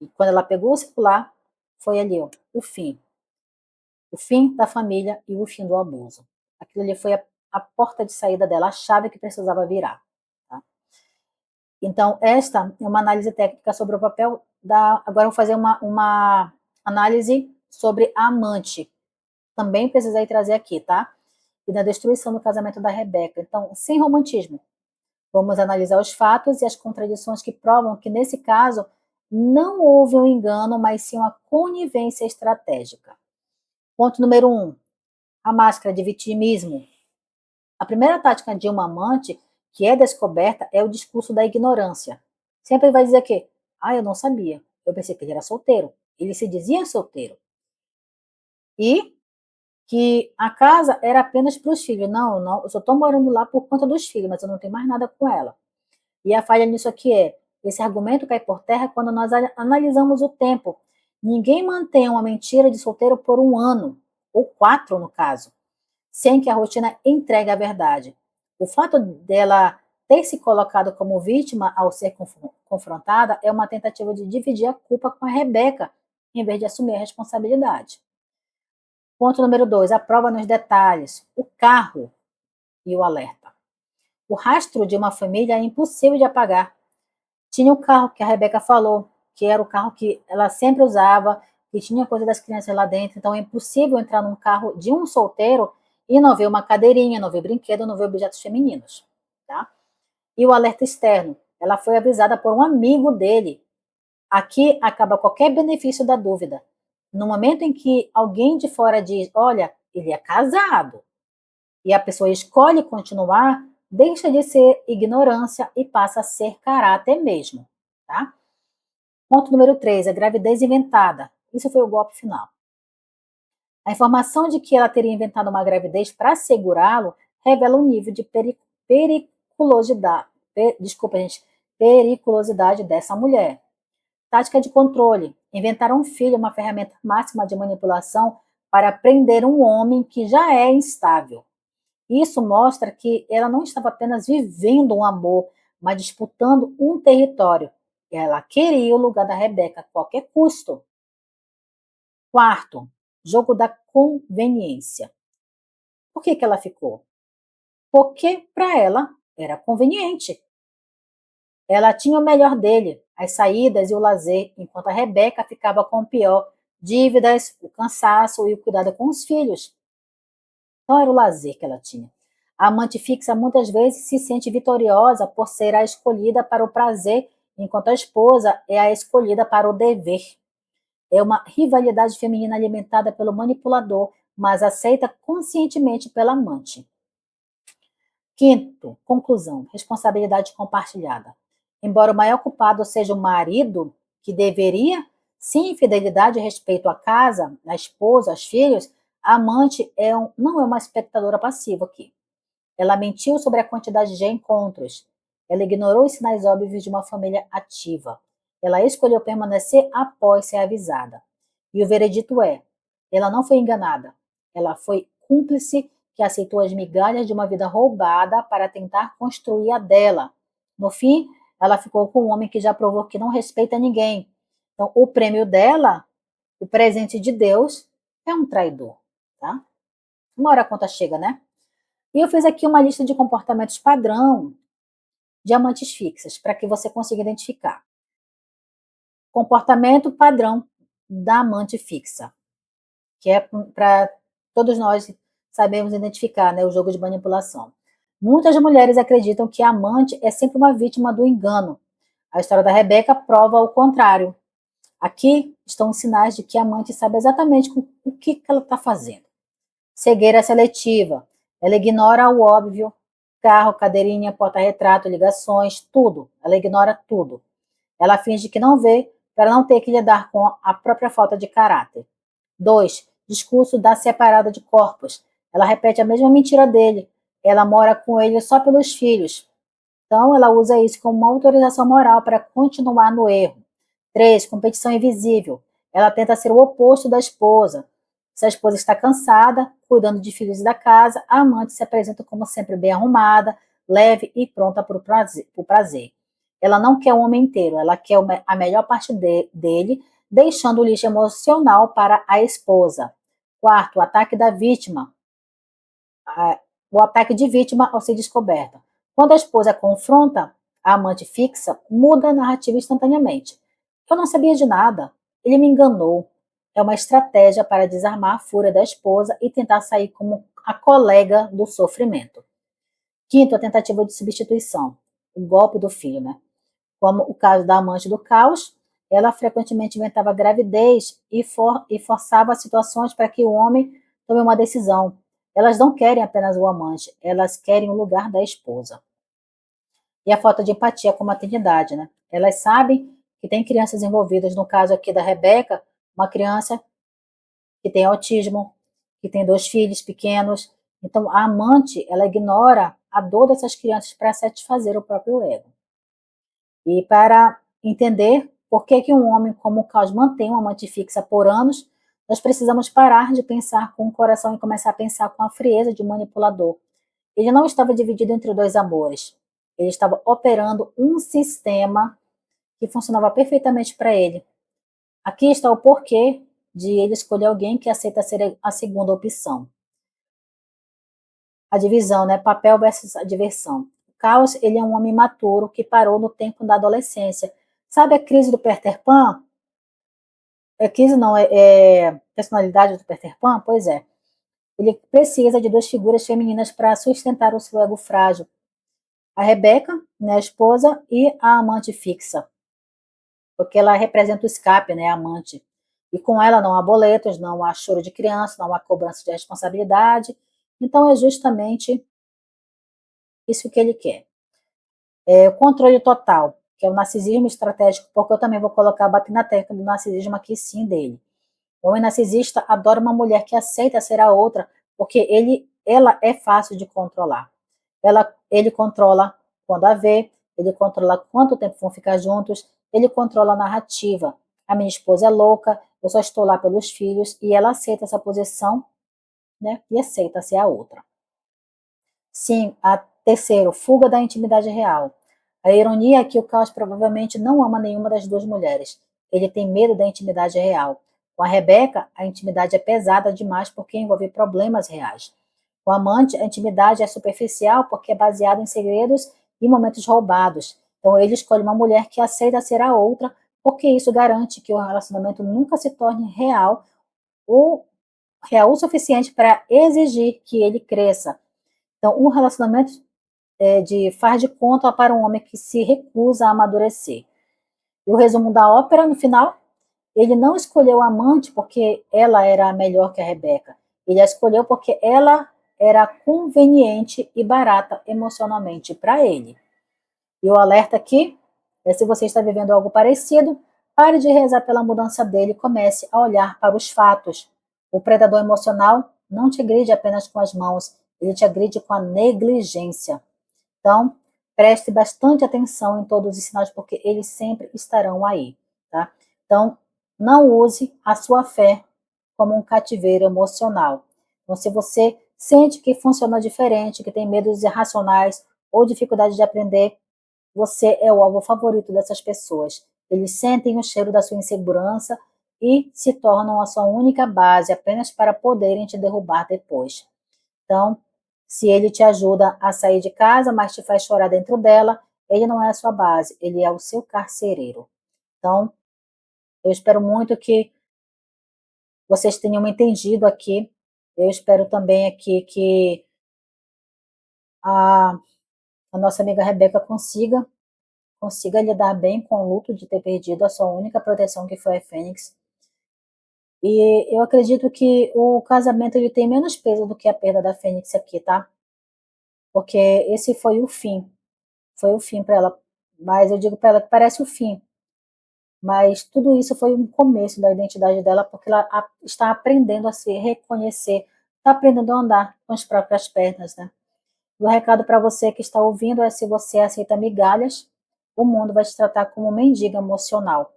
E quando ela pegou o celular, foi ali, ó, o fim. O fim da família e o fim do abuso. Aquilo ali foi a porta de saída dela, a chave que precisava virar. Tá? Então, esta é uma análise técnica sobre o papel da. Agora eu vou fazer uma análise sobre a amante. Também precisei trazer aqui, tá? E da destruição do casamento da Rebeca. Então, sem romantismo. Vamos analisar os fatos e as contradições que provam que, nesse caso, não houve um engano, mas sim uma conivência estratégica. Ponto número 1. A máscara de vitimismo. A primeira tática de uma amante que é descoberta é o discurso da ignorância. Sempre vai dizer que, eu não sabia, eu pensei que ele era solteiro. Ele se dizia solteiro. E que a casa era apenas para os filhos. Não, não, eu só estou morando lá por conta dos filhos, mas eu não tenho mais nada com ela. E a falha nisso aqui é, esse argumento cai por terra quando nós analisamos o tempo. Ninguém mantém uma mentira de solteiro por 1 ano, ou 4 no caso, sem que a rotina entregue a verdade. O fato dela ter se colocado como vítima ao ser confrontada é uma tentativa de dividir a culpa com a Rebeca, em vez de assumir a responsabilidade. Ponto número 2, a prova nos detalhes, o carro e o alerta. O rastro de uma família é impossível de apagar. Tinha o carro que a Rebeca falou, que era o carro que ela sempre usava, que tinha coisa das crianças lá dentro, então é impossível entrar num carro de um solteiro e não ver uma cadeirinha, não ver brinquedo, não ver objetos femininos, tá? E o alerta externo, ela foi avisada por um amigo dele. Aqui acaba qualquer benefício da dúvida. No momento em que alguém de fora diz, olha, ele é casado, e a pessoa escolhe continuar, deixa de ser ignorância e passa a ser caráter mesmo, tá? Ponto número 3, a gravidez inventada. Isso foi o golpe final. A informação de que ela teria inventado uma gravidez para segurá-lo revela um nível de periculosidade, desculpa, gente, periculosidade dessa mulher. Tática de controle. Inventar um filho, uma ferramenta máxima de manipulação para prender um homem que já é instável. Isso mostra que ela não estava apenas vivendo um amor, mas disputando um território. Ela queria o lugar da Rebeca a qualquer custo. Quarto, jogo da conveniência. Por que ela ficou? Porque para ela era conveniente. Ela tinha o melhor dele, as saídas e o lazer, enquanto a Rebeca ficava com o pior, dívidas, o cansaço e o cuidado com os filhos. Então era o lazer que ela tinha. A amante fixa muitas vezes se sente vitoriosa por ser a escolhida para o prazer, enquanto a esposa é a escolhida para o dever. É uma rivalidade feminina alimentada pelo manipulador, mas aceita conscientemente pela amante. Quinto, conclusão, responsabilidade compartilhada. Embora o maior culpado seja o marido, que deveria, sem infidelidade e respeito à casa, à esposa, aos filhos, a amante não é uma espectadora passiva aqui. Ela mentiu sobre a quantidade de encontros. Ela ignorou os sinais óbvios de uma família ativa. Ela escolheu permanecer após ser avisada. E o veredito é: ela não foi enganada. Ela foi cúmplice que aceitou as migalhas de uma vida roubada para tentar construir a dela. No fim, ela ficou com um homem que já provou que não respeita ninguém. Então, o prêmio dela, o presente de Deus, é um traidor, tá? Uma hora a conta chega, né? E eu fiz aqui uma lista de comportamentos padrão de amantes fixas, para que você consiga identificar. Comportamento padrão da amante fixa, que é para todos nós sabemos identificar, né, o jogo de manipulação. Muitas mulheres acreditam que a amante é sempre uma vítima do engano. A história da Rebeca prova o contrário. Aqui estão os sinais de que a amante sabe exatamente o que ela está fazendo. Cegueira seletiva. Ela ignora o óbvio, carro, cadeirinha, porta-retrato, ligações, tudo. Ela ignora tudo. Ela finge que não vê para não ter que lidar com a própria falta de caráter. 2. Discurso da separada de corpos. Ela repete a mesma mentira dele. Ela mora com ele só pelos filhos. Então, ela usa isso como uma autorização moral para continuar no erro. 3. Competição invisível. Ela tenta ser o oposto da esposa. Se a esposa está cansada, cuidando de filhos e da casa, a amante se apresenta como sempre bem arrumada, leve e pronta para o prazer. Ela não quer o homem inteiro, ela quer a melhor parte dele, deixando o lixo emocional para a esposa. Quarto, o ataque da vítima. O ataque de vítima ao ser descoberta. Quando a esposa confronta a amante fixa, muda a narrativa instantaneamente. Eu não sabia de nada, ele me enganou. É uma estratégia para desarmar a fúria da esposa e tentar sair como a colega do sofrimento. Quinto, a tentativa de substituição. O golpe do filho, né? Como o caso da amante do caos, ela frequentemente inventava gravidez e forçava situações para que o homem tome uma decisão. Elas não querem apenas o amante, elas querem o lugar da esposa. E a falta de empatia com a maternidade, né? Elas sabem que tem crianças envolvidas, no caso aqui da Rebeca, uma criança que tem autismo, que tem 2 filhos pequenos. Então, a amante, ela ignora a dor dessas crianças para satisfazer o próprio ego. E para entender por que, que um homem como o Caos mantém uma amante fixa por anos, nós precisamos parar de pensar com o coração e começar a pensar com a frieza de um manipulador. Ele não estava dividido entre 2 amores. Ele estava operando um sistema que funcionava perfeitamente para ele. Aqui está o porquê de ele escolher alguém que aceita ser a segunda opção. A divisão, né? Papel versus a diversão. Caos, ele é um homem maturo que parou no tempo da adolescência. Sabe a crise do Peter Pan? É crise não, é personalidade do Peter Pan? Pois é. Ele precisa de duas figuras femininas para sustentar o seu ego frágil. A Rebeca, né, a esposa, e a amante fixa. Porque ela representa o escape, né, a amante. E com ela não há boletos, não há choro de criança, não há cobrança de responsabilidade. Então é justamente isso que ele quer. O controle total, que é o narcisismo estratégico, porque eu também vou colocar, bater na tecla do narcisismo aqui sim dele. O homem narcisista adora uma mulher que aceita ser a outra, porque ela é fácil de controlar. Ele controla quando a vê, ele controla quanto tempo vão ficar juntos, ele controla a narrativa. A minha esposa é louca, eu só estou lá pelos filhos, e ela aceita essa posição, né? E aceita ser a outra. Sim, a terceiro, fuga da intimidade real. A ironia é que o Caos provavelmente não ama nenhuma das duas mulheres. Ele tem medo da intimidade real. Com a Rebeca, a intimidade é pesada demais porque envolve problemas reais. Com a amante, a intimidade é superficial porque é baseada em segredos e momentos roubados. Então ele escolhe uma mulher que aceita ser a outra, porque isso garante que o relacionamento nunca se torne real ou real o suficiente para exigir que ele cresça. Então, um relacionamento de faz de conta para um homem que se recusa a amadurecer. E o resumo da ópera, no final, ele não escolheu a amante porque ela era melhor que a Rebeca. Ele a escolheu porque ela era conveniente e barata emocionalmente para ele. E o alerta aqui é: se você está vivendo algo parecido, pare de rezar pela mudança dele e comece a olhar para os fatos. O predador emocional não te agride apenas com as mãos, ele te agride com a negligência. Então, preste bastante atenção em todos os sinais, porque eles sempre estarão aí, tá? Então, não use a sua fé como um cativeiro emocional. Então, se você sente que funciona diferente, que tem medos irracionais ou dificuldade de aprender, você é o alvo favorito dessas pessoas. Eles sentem o cheiro da sua insegurança e se tornam a sua única base apenas para poderem te derrubar depois. Então, se ele te ajuda a sair de casa, mas te faz chorar dentro dela, ele não é a sua base, ele é o seu carcereiro. Então, eu espero muito que vocês tenham entendido aqui. Eu espero também aqui que a, a nossa amiga Rebeca consiga lidar bem com o luto de ter perdido a sua única proteção, que foi a Fênix. E eu acredito que o casamento ele tem menos peso do que a perda da Fênix aqui, tá? Porque esse foi o fim para ela. Mas eu digo para ela que parece o fim. Mas tudo isso foi um começo da identidade dela, porque ela está aprendendo a se reconhecer, está aprendendo a andar com as próprias pernas, né? O recado para você que está ouvindo é: se você aceita migalhas, o mundo vai te tratar como mendiga emocional.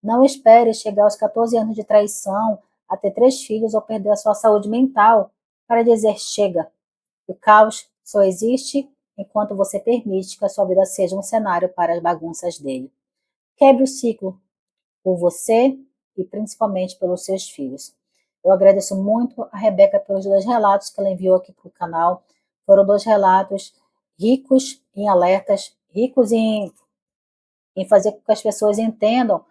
Não espere chegar aos 14 anos de traição, a ter 3 filhos ou perder a sua saúde mental para dizer chega. O caos só existe enquanto você permite que a sua vida seja um cenário para as bagunças dele. Quebre o ciclo por você e principalmente pelos seus filhos. Eu agradeço muito a Rebeca pelos 2 relatos que ela enviou aqui para o canal. Foram 2 relatos ricos em alertas, ricos em fazer com que as pessoas entendam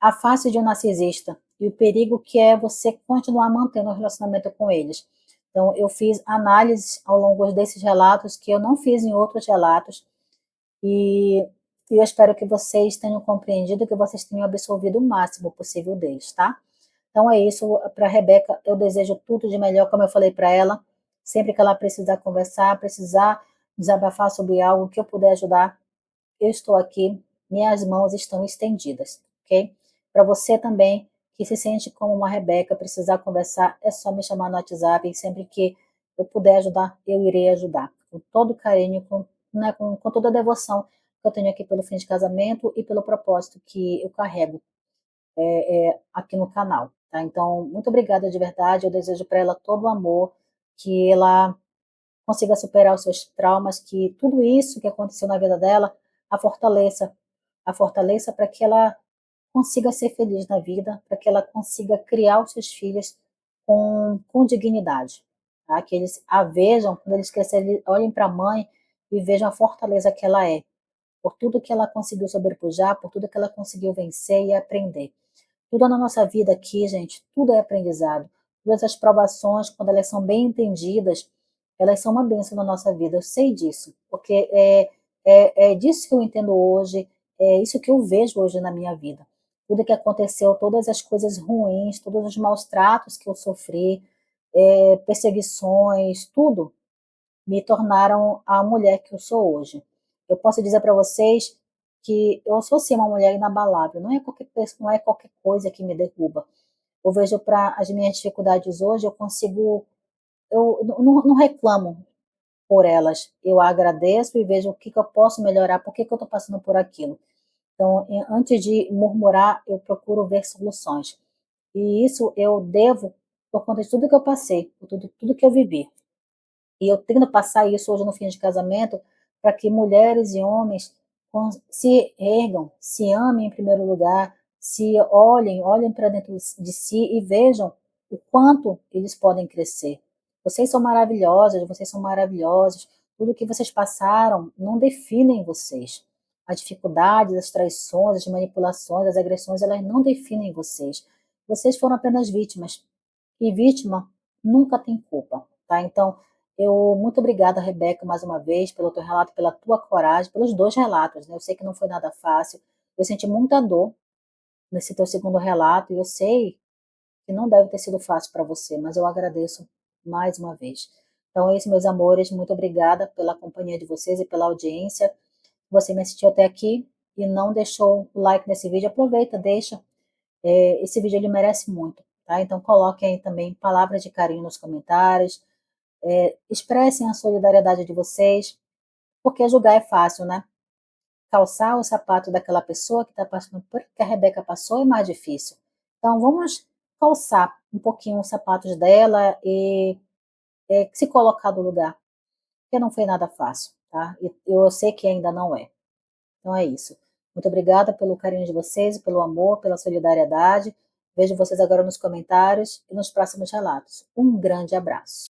a face de um narcisista e o perigo que é você continuar mantendo um relacionamento com eles. Então, eu fiz análises ao longo desses relatos que eu não fiz em outros relatos, e eu espero que vocês tenham compreendido, que vocês tenham absorvido o máximo possível deles, tá? Então é isso. Para a Rebeca, eu desejo tudo de melhor, como eu falei para ela. Sempre que ela precisar conversar, precisar desabafar sobre algo que eu puder ajudar, eu estou aqui, minhas mãos estão estendidas, ok? Para você também, que se sente como uma Rebeca, precisar conversar, é só me chamar no WhatsApp, e sempre que eu puder ajudar, eu irei ajudar, com todo carinho, né, com toda a devoção que eu tenho aqui pelo fim de casamento e pelo propósito que eu carrego aqui no canal, tá? Então, muito obrigada de verdade, eu desejo para ela todo o amor, que ela consiga superar os seus traumas, que tudo isso que aconteceu na vida dela a fortaleça, a fortaleça para que ela consiga ser feliz na vida, para que ela consiga criar os seus filhos com dignidade, tá? Que eles a vejam, quando eles crescerem, olhem para a mãe e vejam a fortaleza que ela é, por tudo que ela conseguiu sobrepujar, por tudo que ela conseguiu vencer e aprender. Tudo na nossa vida aqui, gente, tudo é aprendizado. Todas as provações, quando elas são bem entendidas, elas são uma bênção na nossa vida. Eu sei disso, porque é disso que eu entendo hoje, é isso que eu vejo hoje na minha vida. Tudo que aconteceu, todas as coisas ruins, todos os maus tratos que eu sofri, perseguições, tudo me tornaram a mulher que eu sou hoje. Eu posso dizer para vocês que eu sou sim uma mulher inabalável, não é qualquer coisa que me derruba. Eu vejo para as minhas dificuldades hoje, eu consigo, eu não reclamo por elas, eu agradeço e vejo o que, que eu posso melhorar, por que, que eu estou passando por aquilo. Então, antes de murmurar, eu procuro ver soluções. E isso eu devo por conta de tudo que eu passei, por tudo que eu vivi. E eu tento passar isso hoje no fim de casamento para que mulheres e homens se ergam, se amem em primeiro lugar, se olhem para dentro de si e vejam o quanto eles podem crescer. Vocês são maravilhosos. Tudo que vocês passaram não definem vocês. As dificuldades, as traições, as manipulações, as agressões, elas não definem vocês. Vocês foram apenas vítimas. E vítima nunca tem culpa, tá? Então, muito obrigada, Rebeca, mais uma vez, pelo teu relato, pela tua coragem, pelos dois relatos, né? Eu sei que não foi nada fácil, eu senti muita dor nesse teu segundo relato, e eu sei que não deve ter sido fácil para você, mas eu agradeço mais uma vez. Então é isso, meus amores, muito obrigada pela companhia de vocês e pela audiência. Você me assistiu até aqui e não deixou o like nesse vídeo, aproveita, deixa. Esse vídeo ele merece muito, tá? Então coloquem aí também palavras de carinho nos comentários, expressem a solidariedade de vocês, porque julgar é fácil, né? Calçar o sapato daquela pessoa que está passando por que a Rebeca passou é mais difícil. Então vamos calçar um pouquinho os sapatos dela e se colocar no lugar, porque não foi nada fácil, tá? E eu sei que ainda não é. Então é isso. Muito obrigada pelo carinho de vocês, pelo amor, pela solidariedade. Vejo vocês agora nos comentários e nos próximos relatos. Um grande abraço.